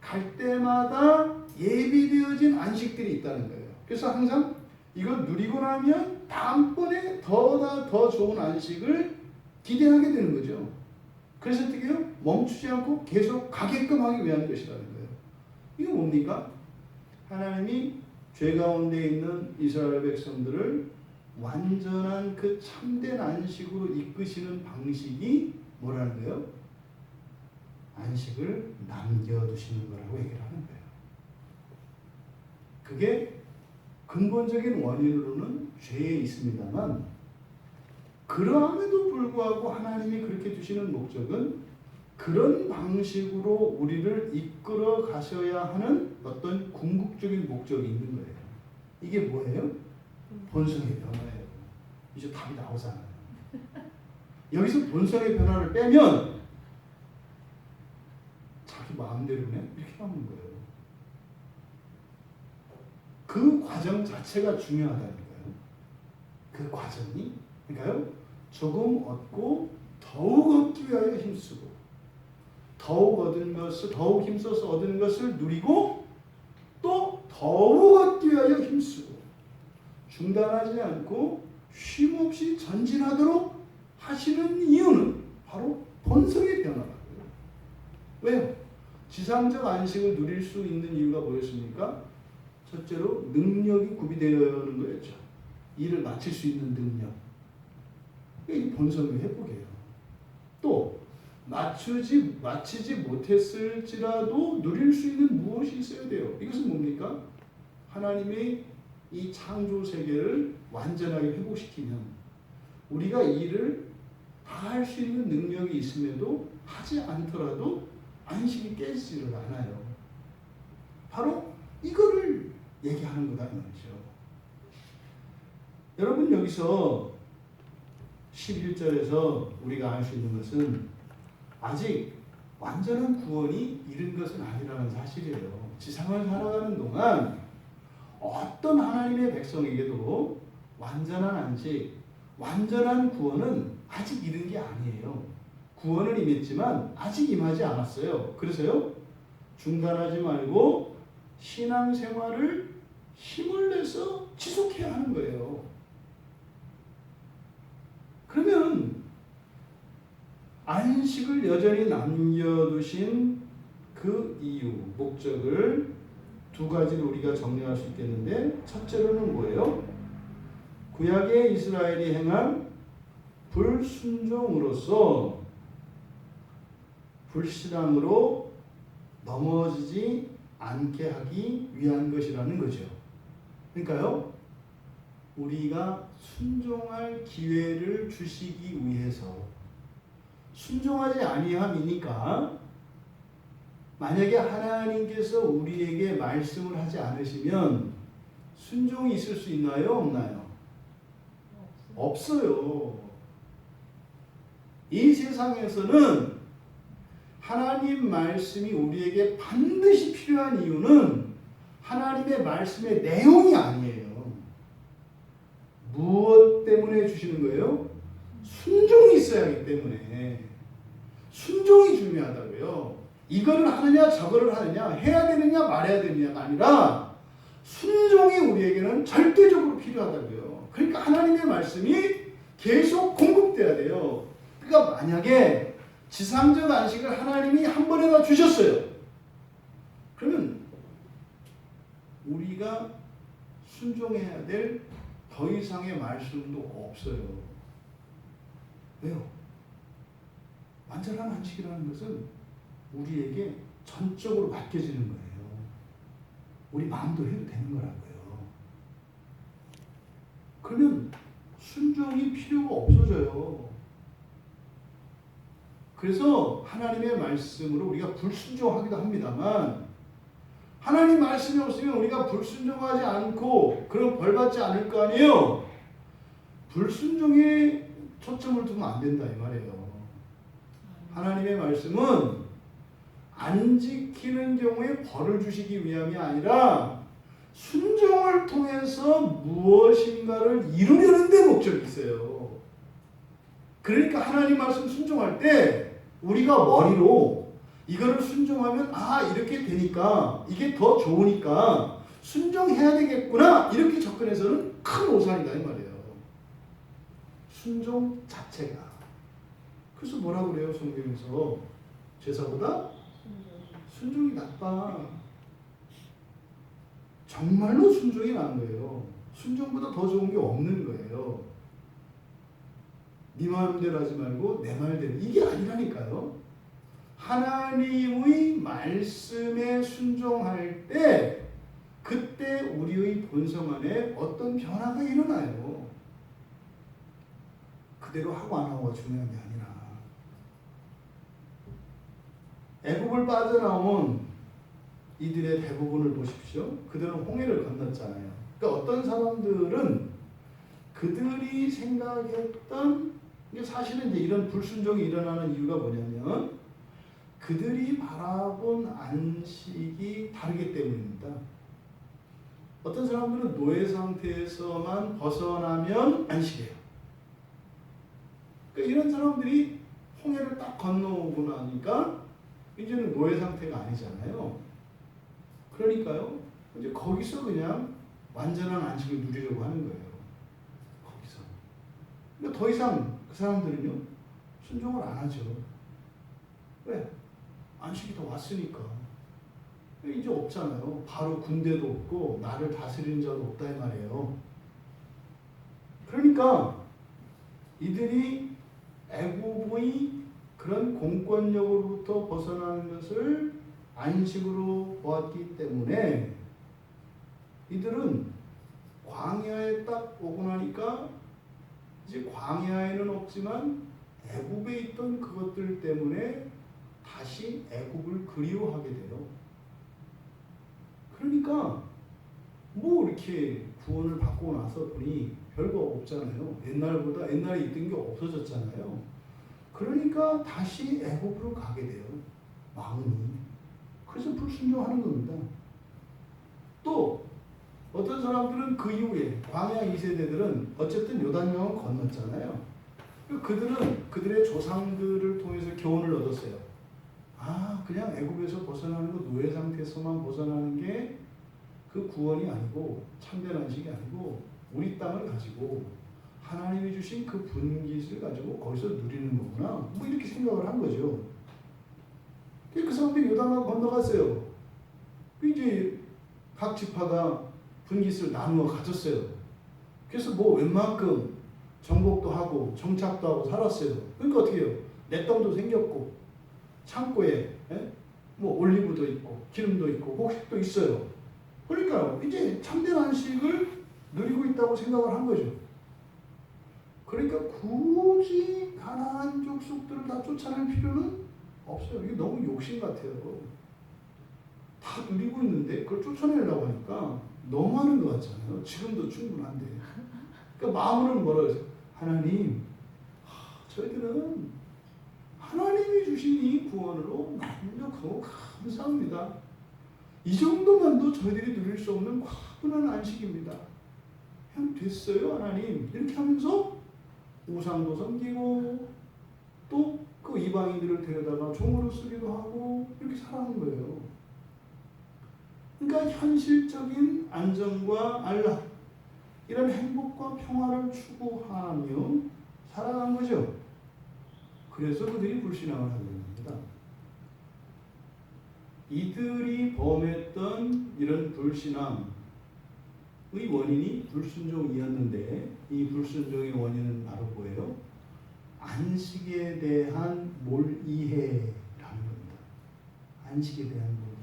갈 때마다 예비되어진 안식들이 있다는 거예요. 그래서 항상 이걸 누리고 나면 다음번에 더 좋은 안식을 기대하게 되는 거죠. 그래서 어떻게 해요? 멈추지 않고 계속 가게끔 하기 위한 것이라는 거예요. 이게 뭡니까? 하나님이 죄 가운데 있는 이스라엘 백성들을 완전한 그 참된 안식으로 이끄시는 방식이 뭐라는 거예요? 안식을 남겨두시는 거라고 얘기를 하는 거예요. 그게 근본적인 원인으로는 죄에 있습니다만 그러함에도 불구하고 하나님이 그렇게 두시는 목적은 그런 방식으로 우리를 이끌어 가셔야 하는 어떤 궁극적인 목적이 있는 거예요. 이게 뭐예요? 본성의 변화예요. 이제 답이 나오잖아요. 여기서 본성의 변화를 빼면 자기 마음대로네? 이렇게 나오는 거예요. 그 과정 자체가 중요하다는 거예요. 그 과정이 그러니까요. 조금 얻고 더욱 얻기 위하여 힘쓰고 더욱 힘써서 얻은 것을 누리고 또 더욱 얻기 위하여 힘쓰고 중단하지 않고 쉼없이 전진하도록 하시는 이유는 바로 본성의 변화라고요. 왜요? 지상적 안식을 누릴 수 있는 이유가 뭐였습니까? 첫째로 능력이 구비되어야 하는 거였죠. 일을 마칠 수 있는 능력. 이게 본성의 회복이에요. 또 마치지 못했을지라도 누릴 수 있는 무엇이 있어야 돼요. 이것은 뭡니까? 하나님의 이 창조 세계를 완전하게 회복시키면 우리가 일을 다 할 수 있는 능력이 있음에도 하지 않더라도 안식이 깨지지를 않아요. 바로 이거를 얘기하는 거다 이 말이죠. 여러분 여기서 11절에서 우리가 알 수 있는 것은 아직 완전한 구원이 이른 것은 아니라는 사실이에요. 지상을 살아가는 동안 어떤 하나님의 백성에게도 완전한 안식, 완전한 구원은 아직 이른 게 아니에요. 구원은 임했지만 아직 임하지 않았어요. 그래서요, 중단하지 말고 신앙생활을 힘을 내서 지속해야 하는 거예요. 그러면 안식을 여전히 남겨두신 그 이유, 목적을 두 가지로 우리가 정리할 수 있겠는데, 첫째로는 뭐예요? 구약의 이스라엘이 행한 불순종으로서 불신앙으로 넘어지지 않게 하기 위한 것이라는 거죠. 그러니까요, 우리가 순종할 기회를 주시기 위해서, 순종하지 아니함이니까 만약에 하나님께서 우리에게 말씀을 하지 않으시면 순종이 있을 수 있나요? 없나요? 없어요. 이 세상에서는 하나님 말씀이 우리에게 반드시 필요한 이유는 하나님의 말씀의 내용이 아니에요. 무엇 때문에 주시는 거예요? 순종이 있어야 하기 때문에. 순종이 중요하다고요. 이거를 하느냐 저거를 하느냐, 해야 되느냐 말해야 되느냐가 아니라 순종이 우리에게는 절대적으로 필요하다고요. 그러니까 하나님의 말씀이 계속 공급돼야 돼요. 그러니까 만약에 지상적 안식을 하나님이 한 번에 다 주셨어요. 그러면 우리가 순종해야 될 더 이상의 말씀도 없어요. 왜요? 완전한 안식이라는 것은 우리에게 전적으로 맡겨지는 거예요. 우리 마음도 해도 되는 거라고요. 그러면 순종이 필요가 없어져요. 그래서 하나님의 말씀으로 우리가 불순종하기도 합니다만, 하나님 말씀이 없으면 우리가 불순종하지 않고 그럼 벌받지 않을 거 아니에요. 불순종에 초점을 두면 안 된다 이 말이에요. 하나님의 말씀은 안 지키는 경우에 벌을 주시기 위함이 아니라 순종을 통해서 무엇인가를 이루려는 데 목적이 있어요. 그러니까 하나님 말씀 순종할 때 우리가 머리로 이거를 순종하면 이렇게 되니까 이게 더 좋으니까 순종해야 되겠구나 이렇게 접근해서는 큰 오산이다 이 말이에요. 순종 자체가. 그래서 뭐라고 그래요 성경에서? 제사보다 순종이 낫다. 정말로 순종이 나은 거예요. 순종보다 더 좋은 게 없는 거예요. 네 마음대로 하지 말고 내 말대로. 이게 아니라니까요. 하나님의 말씀에 순종할 때 그때 우리의 본성 안에 어떤 변화가 일어나요. 그대로 하고 안 하고가 중요한 게 아니라 애굽을 빠져나온 이들의 대부분을 보십시오. 그들은 홍해를 건넜잖아요. 그러니까 어떤 사람들은 그들이 생각했던 사실은 이제 이런 불순종이 일어나는 이유가 뭐냐면 그들이 바라본 안식이 다르기 때문입니다. 어떤 사람들은 노예 상태에서만 벗어나면 안식이에요. 그러니까 이런 사람들이 홍해를 딱 건너오고 나니까 이제는 노예 상태가 아니잖아요. 그러니까요, 이제 거기서 그냥 완전한 안식을 누리려고 하는 거예요. 거기서. 근데 더 이상 그 사람들은요, 순종을 안 하죠. 왜? 안식이 더 왔으니까. 이제 없잖아요. 바로 군대도 없고 나를 다스리는 자도 없다 이 말이에요. 그러니까 이들이 애굽의 그런 공권력으로부터 벗어나는 것을 안식으로 보았기 때문에 이들은 광야에 딱 오고 나니까 이제 광야에는 없지만 애굽에 있던 그것들 때문에 다시 애굽을 그리워하게 돼요. 그러니까 뭐 이렇게 구원을 받고 나서 보니 별거 없잖아요. 옛날에 있던 게 없어졌잖아요. 그러니까 다시 애굽으로 가게 돼요. 마음이. 그래서 불순종하는 겁니다. 또 어떤 사람들은 그 이후에 광야 2세대들은 어쨌든 요단강을 건넜잖아요. 그들은 그들의 조상들을 통해서 교훈을 얻었어요. 그냥 애굽에서 벗어나는 거, 노예 상태에서만 벗어나는 게 그 구원이 아니고 참된 안식이 아니고 우리 땅을 가지고 하나님이 주신 그 분깃을 가지고 거기서 누리는 거구나. 뭐 이렇게 생각을 한 거죠. 그 사람들이 요단강을 건너갔어요. 이제 각 지파가 분깃을 나누어 가졌어요. 그래서 뭐 웬만큼 정복도 하고 정착도 하고 살았어요. 그러니까 어떻게 해요? 내 땅도 생겼고 창고에 뭐 올리브도 있고 기름도 있고 곡식도 있어요. 그러니까 이제 참된 안식을 누리고 있다고 생각을 한 거죠. 그러니까 굳이 가나안 족속들을 다 쫓아낼 필요는 없어요. 이게 너무 욕심 같아요. 다 누리고 있는데 그걸 쫓아내려고 하니까 너무하는 것 같잖아요. 지금도 충분한데. 그러니까 마음으로는 뭐라고 해서 하나님, 저희들은 하나님이 주신 이 구원으로 만족하고 감사합니다. 이 정도만도 저희들이 누릴 수 없는 과분한 안식입니다. 그냥 됐어요 하나님. 이렇게 하면서 우상도 섬기고 또 그 이방인들을 데려다가 종으로 쓰기도 하고 이렇게 살아가는 거예요. 그러니까 현실적인 안정과 안락, 이런 행복과 평화를 추구하며 살아간 거죠. 그래서 그들이 불신앙을 하게 됩니다. 이들이 범했던 이런 불신앙의 원인이 불순종이었는데 이 불순종의 원인은 바로 뭐예요? 안식에 대한 몰이해라는 겁니다. 안식에 대한 몰이해.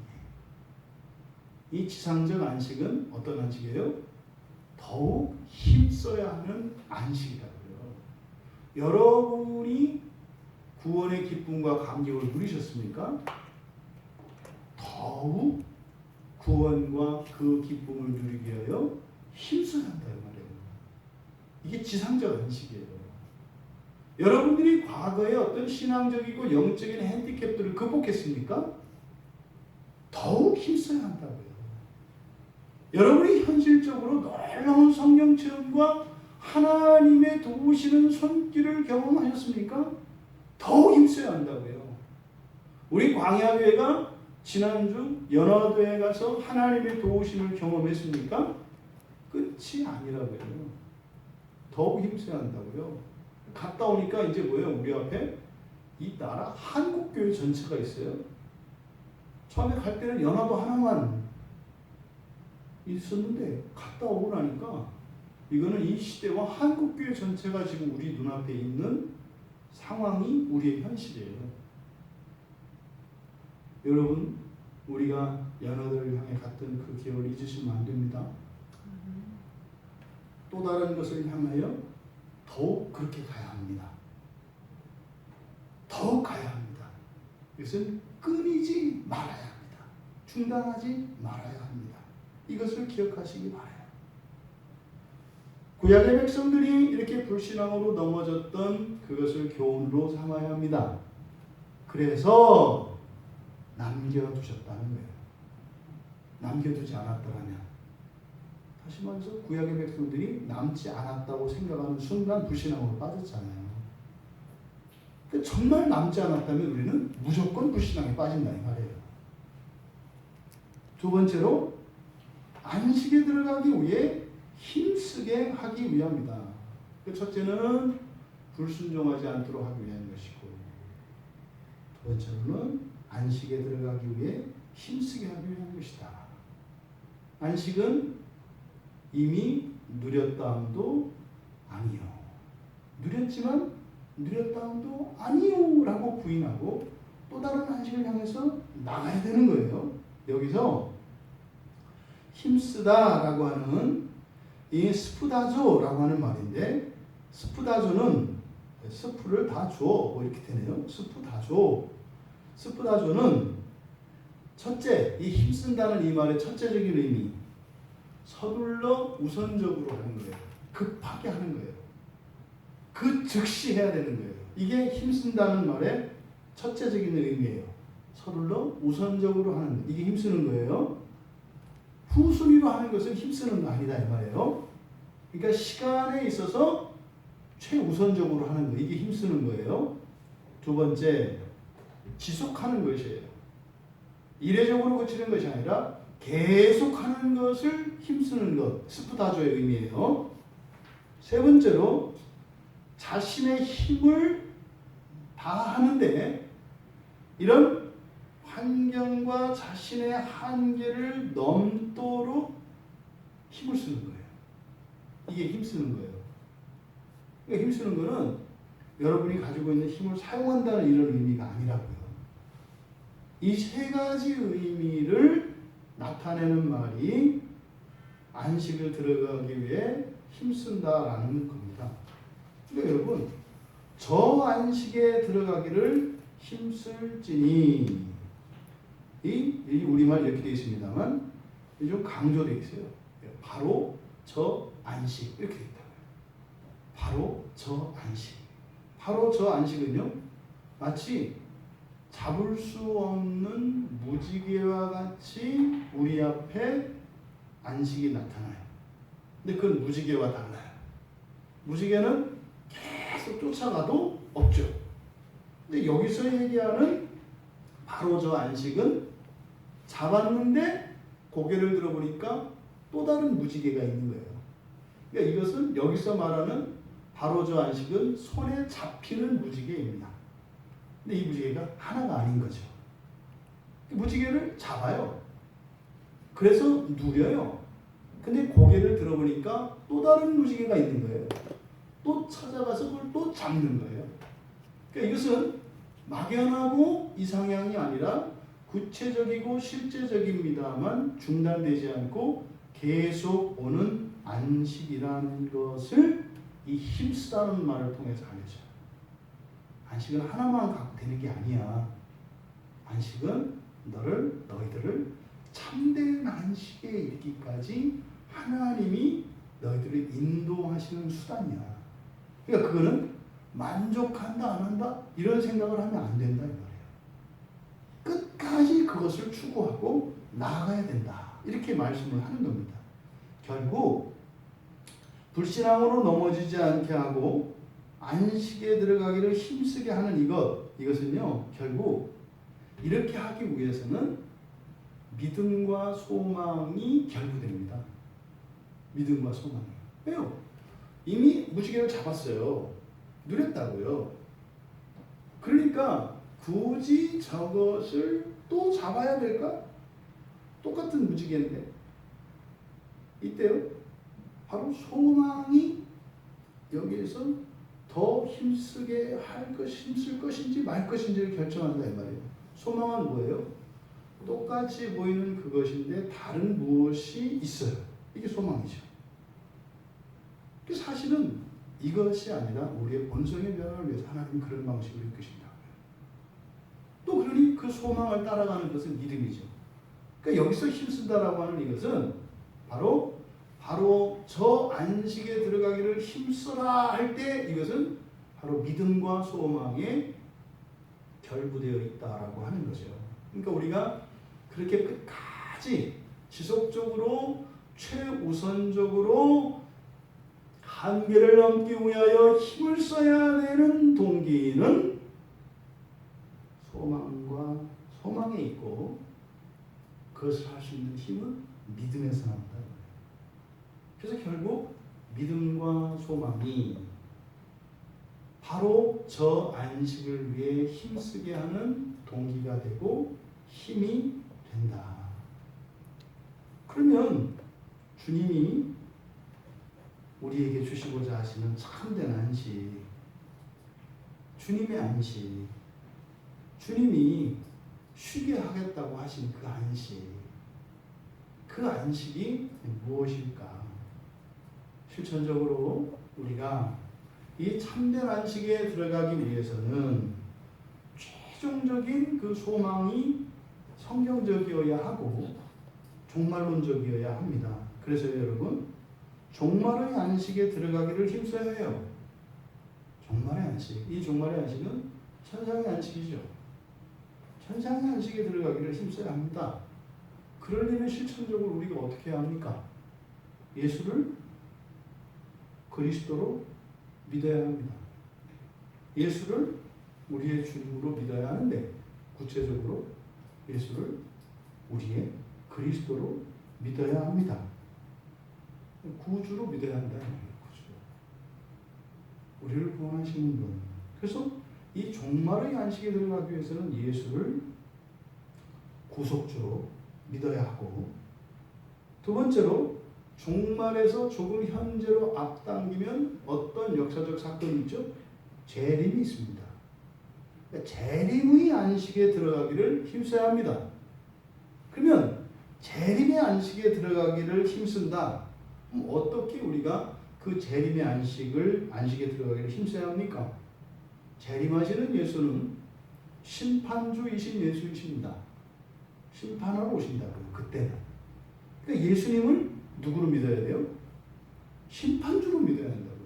이 지상적 안식은 어떤 안식이에요? 더욱 힘써야 하는 안식이라고요. 여러분이 구원의 기쁨과 감격을 누리셨습니까? 더욱 구원과 그 기쁨을 누리기 위하여 힘써야 한다 말이에요. 이게 지상적 안식이에요. 여러분들이 과거에 어떤 신앙적이고 영적인 핸디캡들을 극복했습니까? 더욱 힘써야 한다고요. 여러분이 현실적으로 놀라운 성령 체험과 하나님의 도우시는 손길을 경험하셨습니까? 더욱 힘써야 한다고요. 우리 광야교회가 지난주 연화도에 가서 하나님의 도우심을 경험했습니까? 끝이 아니라고요. 더욱 힘써야 한다고요. 갔다 오니까 이제 뭐예요? 우리 앞에 이 나라 한국교회 전체가 있어요. 처음에 갈 때는 연화도 하나만 있었는데 갔다 오고 나니까 이거는 이 시대와 한국교회 전체가 지금 우리 눈앞에 있는 상황이 우리의 현실이에요. 여러분, 우리가 연화도를 향해 갔던 그 기억을 잊으시면 안 됩니다. 또 다른 것을 향하여 더욱 그렇게 가야 합니다. 더욱 가야 합니다. 이것은 끊이지 말아야 합니다. 중단하지 말아야 합니다. 이것을 기억하시기 바라요. 구약의 백성들이 이렇게 불신앙으로 넘어졌던 그것을 교훈으로 삼아야 합니다. 그래서 남겨두셨다는 거예요. 남겨두지 않았더라면, 다시 말해서 구약의 백성들이 남지 않았다고 생각하는 순간 불신앙으로 빠졌잖아요. 정말 남지 않았다면 우리는 무조건 불신앙에 빠진다 이 말이에요. 두 번째로, 안식에 들어가기 위해 힘쓰게 하기 위함이다. 첫째는 불순종하지 않도록 하기 위한 것이고, 두 번째로는 안식에 들어가기 위해 힘쓰게 하기 위한 것이다. 안식은 이미 누렸다함도 아니요. 누렸지만 누렸다함도 아니요 라고 부인하고 또 다른 안식을 향해서 나가야 되는 거예요. 여기서 힘쓰다 라고 하는 이 스푸다조라고 하는 말인데, 스푸다조는 스프를 다 줘, 뭐 이렇게 되네요. 스푸다조. 스푸다조는 첫째, 이 힘쓴다는 이 말의 첫째적인 의미, 서둘러 우선적으로 하는 거예요. 급하게 하는 거예요. 그 즉시 해야 되는 거예요. 이게 힘쓴다는 말의 첫째적인 의미예요. 서둘러 우선적으로 하는 거. 이게 힘쓰는 거예요. 후순위로 하는 것은 힘쓰는 거 아니다 이 말이에요. 그러니까 시간에 있어서 최우선적으로 하는 거, 이게 힘쓰는 거예요. 두 번째, 지속하는 것이에요. 이례적으로 그치는 것이 아니라 계속하는 것을 힘쓰는 것, 스푸다조의 의미예요. 세 번째로, 자신의 힘을 다하는데 이런 환경과 자신의 한계를 넘도록 힘을 쓰는 거예요. 이게 힘쓰는 거예요. 그러니까 힘쓰는 거는 여러분이 가지고 있는 힘을 사용한다는 이런 의미가 아니라고요. 이 세 가지 의미를 나타내는 말이 안식을 들어가기 위해 힘쓴다라는 겁니다. 그러니까 여러분, 저 안식에 들어가기를 힘쓸지니, 이 우리말 이렇게 되어 있습니다만 좀 강조되어 있어요. 바로 저 안식 이렇게 되어 있다고요. 바로 저 안식. 바로 저 안식은요, 마치 잡을 수 없는 무지개와 같이 우리 앞에 안식이 나타나요. 근데 그건 무지개와 달라요. 무지개는 계속 쫓아가도 없죠. 근데 여기서 얘기하는 바로 저 안식은 잡았는데 고개를 들어보니까 또 다른 무지개가 있는 거예요. 그러니까 이것은 여기서 말하는 바로 저 안식은 손에 잡히는 무지개입니다. 근데 이 무지개가 하나가 아닌 거죠. 무지개를 잡아요. 그래서 누려요. 근데 고개를 들어보니까 또 다른 무지개가 있는 거예요. 또 찾아가서 그걸 또 잡는 거예요. 그러니까 이것은 막연하고 이상향이 아니라 구체적이고 실제적입니다만 중단되지 않고 계속 오는 안식이라는 것을 이 힘쓰다는 말을 통해서 알려줘요. 안식은 하나만 갖고 되는 게 아니야. 안식은 너희들을 참된 안식에 이르기까지 하나님이 너희들을 인도하시는 수단이야. 그러니까 그거는 만족한다 안 한다 이런 생각을 하면 안 된다 이 말이에요. 끝까지 그것을 추구하고 나아가야 된다. 이렇게 말씀을 하는 겁니다. 결국 불신앙으로 넘어지지 않게 하고 안식에 들어가기를 힘쓰게 하는 이것은요, 결국 이렇게 하기 위해서는 믿음과 소망이 결부됩니다. 믿음과 소망이. 왜요? 이미 무지개를 잡았어요. 누렸다고요. 그러니까 굳이 저것을 또 잡아야 될까? 똑같은 무지개인데. 이때요, 바로 소망이 여기에서 더 힘쓰게 힘쓸 것인지 말 것인지를 결정한다 이 말이에요. 소망은 뭐예요? 똑같이 보이는 그것인데 다른 무엇이 있어요. 이게 소망이죠. 사실은 이것이 아니라 우리의 본성의 변화를 위해서 하나님은 그런 방식으로 이끄신다고요. 또 그러니 그 소망을 따라가는 것은 믿음이죠. 그러니까 여기서 힘쓴다라고 하는 이것은 바로 저 안식에 들어가기를 힘써라 할 때 이것은 바로 믿음과 소망에 결부되어 있다라고 하는 거죠. 그러니까 우리가 그렇게 끝까지 지속적으로 최우선적으로 한계를 넘기 위하여 힘을 써야 되는 동기는 소망에 있고, 그것을 할 수 있는 힘은 믿음에서 납니다. 그래서 결국 믿음과 소망이 바로 저 안식을 위해 힘쓰게 하는 동기가 되고 힘이 된다. 그러면 주님이 우리에게 주시고자 하시는 참된 안식, 주님의 안식, 주님이 쉬게 하겠다고 하신 그 안식, 그 안식이 무엇일까? 실천적으로 우리가 이 참된 안식에 들어가기 위해서는 최종적인 그 소망이 성경적이어야 하고 종말론적이어야 합니다. 그래서 여러분, 종말의 안식에 들어가기를 힘써야 해요. 종말의 안식. 이 종말의 안식은 천상의 안식이죠. 천상의 안식에 들어가기를 힘써야 합니다. 그러려면 실천적으로 우리가 어떻게 해야 합니까? 예수를 그리스도로 믿어야 합니다. 예수를 우리의 주님으로 믿어야 하는데, 구체적으로 예수를 우리의 그리스도로 믿어야 합니다. 구주로 믿어야 한다는 거예요. 우리를 구원하시는 분. 그래서 이 종말의 안식에 들어가기 위해서는 예수를 구속주로 믿어야 하고, 두 번째로 종말에서 조금 현재로 앞당기면 어떤 역사적 사건이 있죠? 재림이 있습니다. 그러니까 재림의 안식에 들어가기를 힘써야 합니다. 그러면 재림의 안식에 들어가기를 힘쓴다. 그럼 어떻게 우리가 그 재림의 안식에 들어가기를 힘써야 합니까? 재림하시는 예수는 심판주이신 예수이십니다. 심판하러 오신다고요. 그때는. 그러니까 예수님을 누구로 믿어야 돼요? 심판주로 믿어야 한다고요.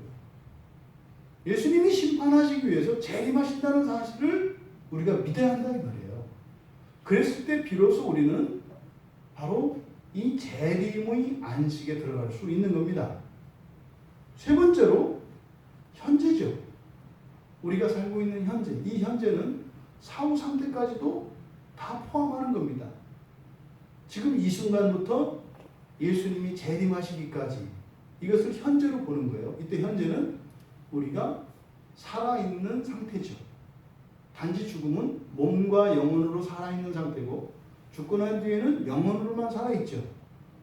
예수님이 심판하시기 위해서 재림하신다는 사실을 우리가 믿어야 한다 이 말이에요. 그랬을 때 비로소 우리는 바로 이 재림의 안식에 들어갈 수 있는 겁니다. 세 번째로 현재죠. 우리가 살고 있는 현재. 이 현재는 사후 상태까지도 다 포함하는 겁니다. 지금 이 순간부터 예수님이 재림하시기까지 이것을 현재로 보는 거예요. 이때 현재는 우리가 살아있는 상태죠. 단지 죽음은 몸과 영혼으로 살아있는 상태고, 죽고 난 뒤에는 영혼으로만 살아있죠.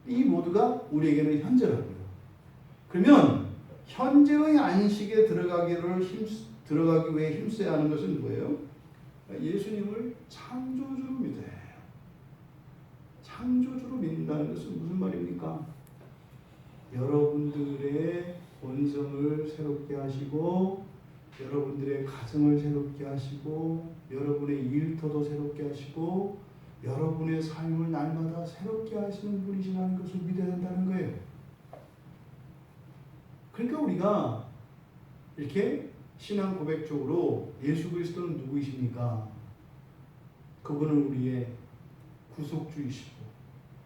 이 모두가 우리에게는 현재라고요. 그러면 현재의 안식에 들어가기 위해 힘써야 하는 것은 뭐예요? 예수님을 창조주로 믿어야 해요. 창조주로 믿는다는 것은 무슨 말입니까? 여러분들의 본성을 새롭게 하시고, 여러분들의 가정을 새롭게 하시고, 여러분의 일터도 새롭게 하시고, 여러분의 삶을 날마다 새롭게 하시는 분이시라는 것을 믿어야 된다는 거예요. 그러니까 우리가 이렇게 신앙 고백적으로 예수 그리스도는 누구이십니까? 그분은 우리의 구속주이시고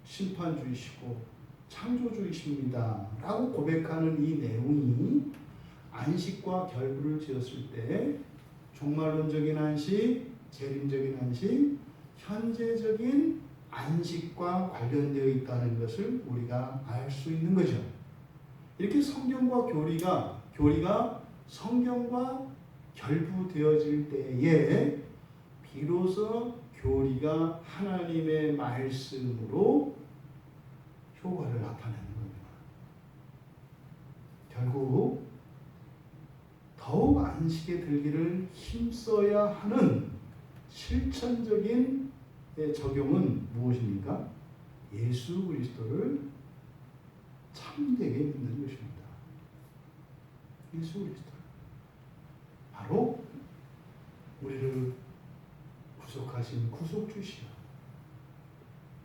심판주이시고 창조주이십니다 라고 고백하는 이 내용이 안식과 결부를 지었을 때 종말론적인 안식, 재림적인 안식, 현재적인 안식과 관련되어 있다는 것을 우리가 알 수 있는 거죠. 이렇게 성경과 교리가 성경과 결부되어질 때에 비로소 교리가 하나님의 말씀으로 효과를 나타내는 겁니다. 결국 더욱 안식에 들기를 힘써야 하는 실천적인 적용은 무엇입니까? 예수 그리스도를 참되게 믿는 것입니다. 예수 그리스도 바로 우리를 구속하신 구속주시오,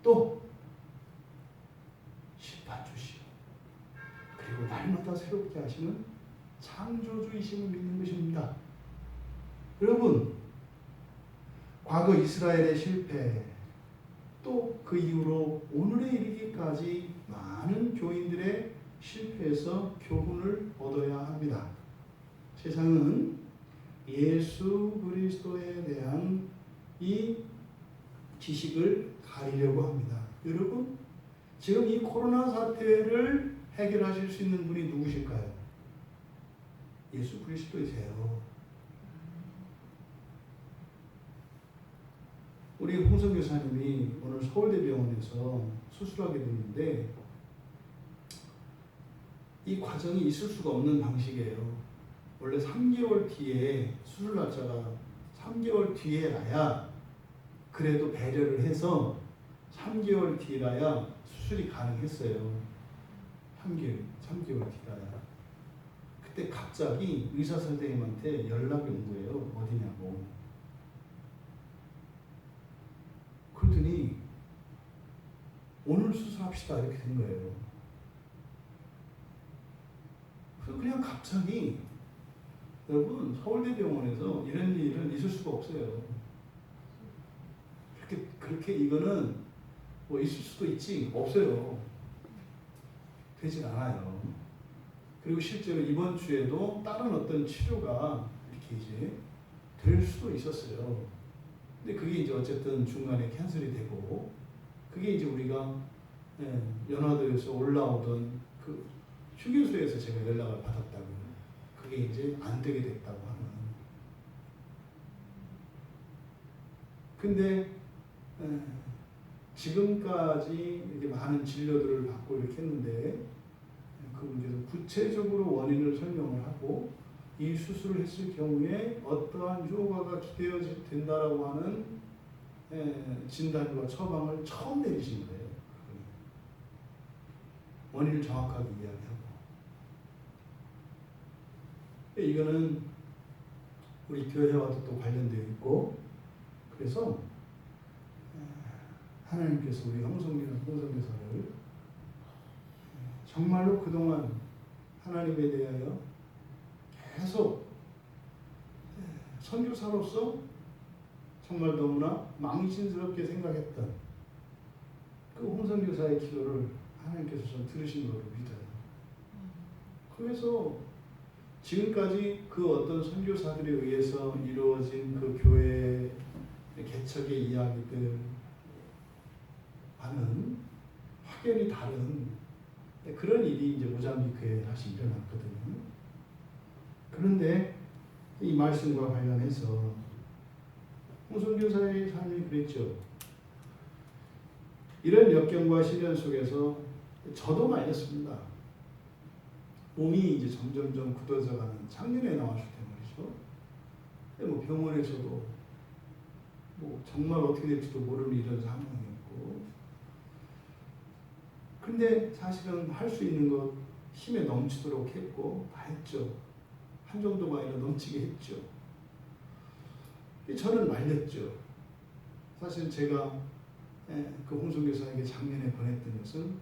또 심판주시오, 그리고 날마다 새롭게 하시는 창조주이심을 믿는 것입니다. 여러분, 과거 이스라엘의 실패, 또 그 이후로 오늘에 이르기까지 많은 교인들의 실패에서 교훈을 얻어야 합니다. 세상은 예수 그리스도에 대한 이 지식을 가리려고 합니다. 여러분, 지금 이 코로나 사태를 해결하실 수 있는 분이 누구실까요? 예수 그리스도이세요. 우리 홍성 교사님이 오늘 서울대병원에서 수술하게 됐는데 이 과정이 있을 수가 없는 방식이에요. 원래 3개월 뒤에 수술 날짜가 3개월 뒤에 나야 그래도 배려를 해서 3개월 뒤라야 수술이 가능했어요. 3개월 뒤라야. 그때 갑자기 의사 선생님한테 연락이 온 거예요. 어디냐고. 그러더니 오늘 수술합시다 이렇게 된 거예요. 그래서 그냥 갑자기, 여러분, 서울대병원에서 이런 일은 있을 수가 없어요. 그렇게 이거는 뭐 있을 수도 있지, 없어요. 되질 않아요. 그리고 실제로 이번 주에도 다른 어떤 치료가 이렇게 이제 될 수도 있었어요. 근데 그게 이제 어쨌든 중간에 캔슬이 되고, 그게 이제 우리가 연화도에서 올라오던 그 휴게소에서 제가 연락을 받았다고, 그게 이제 안 되게 됐다고 하는. 근데 지금까지 이렇게 많은 진료들을 받고 이렇게 했는데 그 문제도 구체적으로 원인을 설명을 하고 이 수술을 했을 경우에 어떠한 효과가 기대된다라고 하는 진단과 처방을 처음 내리신 거예요. 원인을 정확하게 이야기하고. 이거는 우리 교회와도 또 관련되어 있고, 그래서 하나님께서 우리 홍성교사를 정말로 그동안 하나님에 대하여 계속 선교사로서 정말 너무나 망신스럽게 생각했던 그 홍성교사의 기도를 하나님께서 좀 들으신 걸로 믿어요. 그래서 지금까지 그 어떤 선교사들에 의해서 이루어진 그 교회 개척의 이야기들 하는 확연히 다른 그런 일이 이제 모잠비크에 다시 일어났거든요. 그런데 이 말씀과 관련해서 홍성교사의 삶이 그랬죠. 이런 역경과 시련 속에서 저도 말렸습니다. 몸이 이제 점점점 굳어져가는, 작년에 나왔을 때 말이죠. 근데 뭐 병원에서도 뭐 정말 어떻게 될지도 모르는 이런 상황이었고, 근데 사실은 할 수 있는 것 힘에 넘치도록 했고 다 했죠. 한 정도가 아니라 넘치게 했죠. 저는 말렸죠. 사실 제가 그 홍성교사에게 작년에 권했던 것은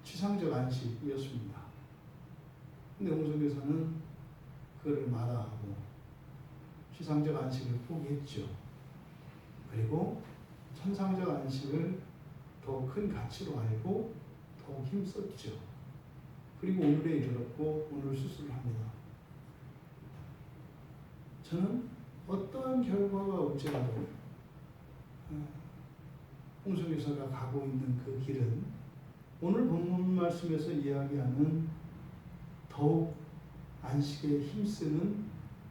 취상적 안식이었습니다. 근데 홍성교사는 그거를 마다하고 취상적 안식을 포기했죠. 그리고 천상적 안식을 더 큰 가치로 알고 더욱 힘썼죠. 그리고 오늘에 이르렀고 오늘 수술을 합니다. 저는 어떠한 결과가 올지라도 홍성교사가 가고 있는 그 길은 오늘 본문 말씀에서 이야기하는 더욱 안식에 힘쓰는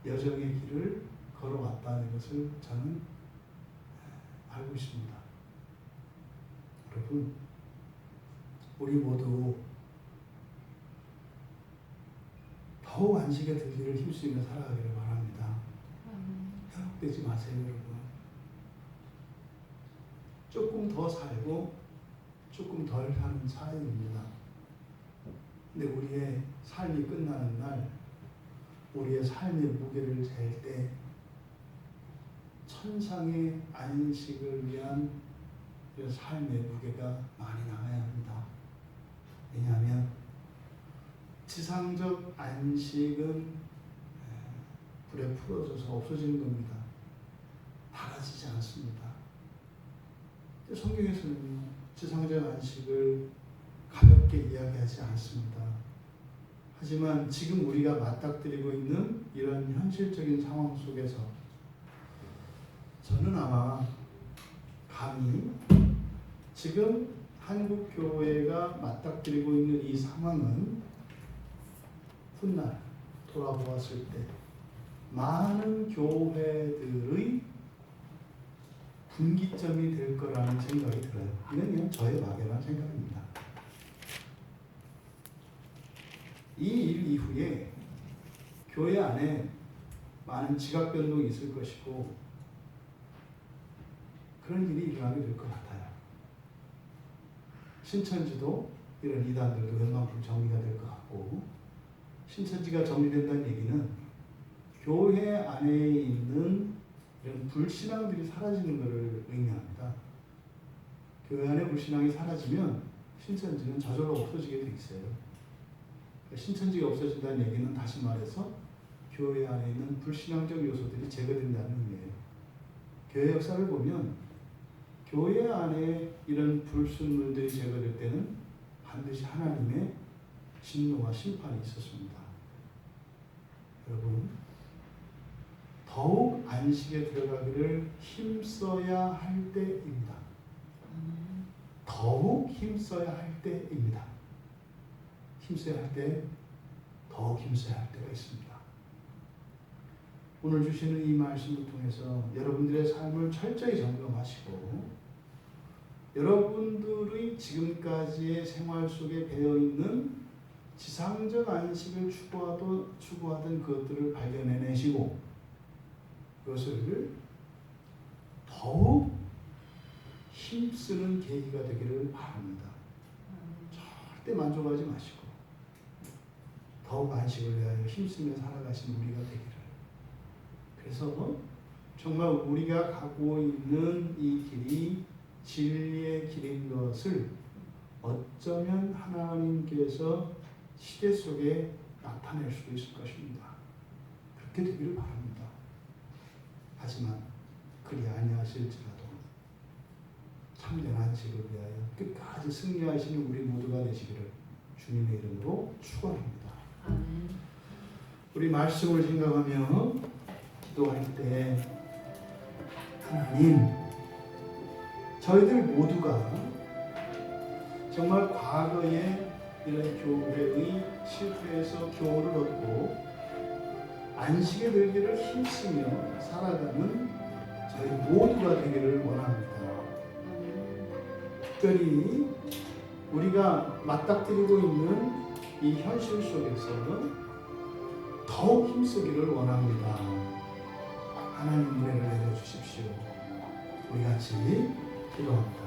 여정의 길을 걸어왔다는 것을 저는 알고 있습니다. 여러분, 우리 모두 더욱 안식에 들기를 힘쓰며 살아가기를 바랍니다. 현혹되지 마세요, 여러분. 조금 더 살고 조금 덜 사는 차이입니다. 근데 우리의 삶이 끝나는 날, 우리의 삶의 무게를 잴 때 천상의 안식을 위한 삶의 무게가 많이 나가야 합니다. 왜냐하면 지상적 안식은 불에 풀어져서 없어지는 겁니다. 달아지지 않습니다. 성경에서는 지상적 안식을 가볍게 이야기하지 않습니다. 하지만 지금 우리가 맞닥뜨리고 있는 이런 현실적인 상황 속에서 저는 아마 감히 지금 한국 교회가 맞닥뜨리고 있는 이 상황은 훗날 돌아보았을 때 많은 교회들의 분기점이 될 거라는 생각이 들어요. 이건 그냥 저의 막연한 생각입니다. 이 일 이후에 교회 안에 많은 지각 변동이 있을 것이고 그런 일이 일어나게 될 것 같아요. 신천지도 이런 이단들도 웬만큼 정리가 될 것 같고, 신천지가 정리된다는 얘기는 교회 안에 있는 이런 불신앙들이 사라지는 것을 의미합니다. 교회 안에 불신앙이 사라지면 신천지는 저절로 없어지게 돼 있어요. 신천지가 없어진다는 얘기는 다시 말해서 교회 안에 있는 불신앙적 요소들이 제거된다는 의미예요. 교회 역사를 보면 교회 안에 이런 불순물들이 제거될 때는 반드시 하나님의 진노와 심판이 있었습니다. 여러분, 더욱 안식에 들어가기를 힘써야 할 때입니다. 더욱 힘써야 할 때입니다. 힘써야 할 때, 더욱 힘써야 할 때가 있습니다. 오늘 주시는 이 말씀을 통해서 여러분들의 삶을 철저히 점검하시고 여러분들의 지금까지의 생활 속에 배어있는 지상적 안식을 추구하던 그것들을 발견해내시고 그것을 더욱 힘쓰는 계기가 되기를 바랍니다. 절대 만족하지 마시고 더욱 안식을 위하여 힘쓰며 살아가시는 우리가 되기를. 그래서 정말 우리가 가고 있는 이 길이 진리의 길인 것을 어쩌면 하나님께서 시대 속에 나타낼 수도 있을 것입니다. 그렇게 되기를 바랍니다. 하지만 그리 아니하실지라도 참된 안식을 위하여 끝까지 승리하시는 우리 모두가 되시기를 주님의 이름으로 축원합니다. 우리 말씀을 생각하며 기도할 때 하나님, 저희들 모두가 정말 과거에 이런 교회의 실패에서 교훈을 얻고 안식에 들기를 힘쓰며 살아가는 저희 모두가 되기를 원합니다. 특별히 우리가 맞닥뜨리고 있는 이 현실 속에서 더욱 힘쓰기를 원합니다. 하나님 은혜를 내려주십시오. 우리 같이 기도합니다.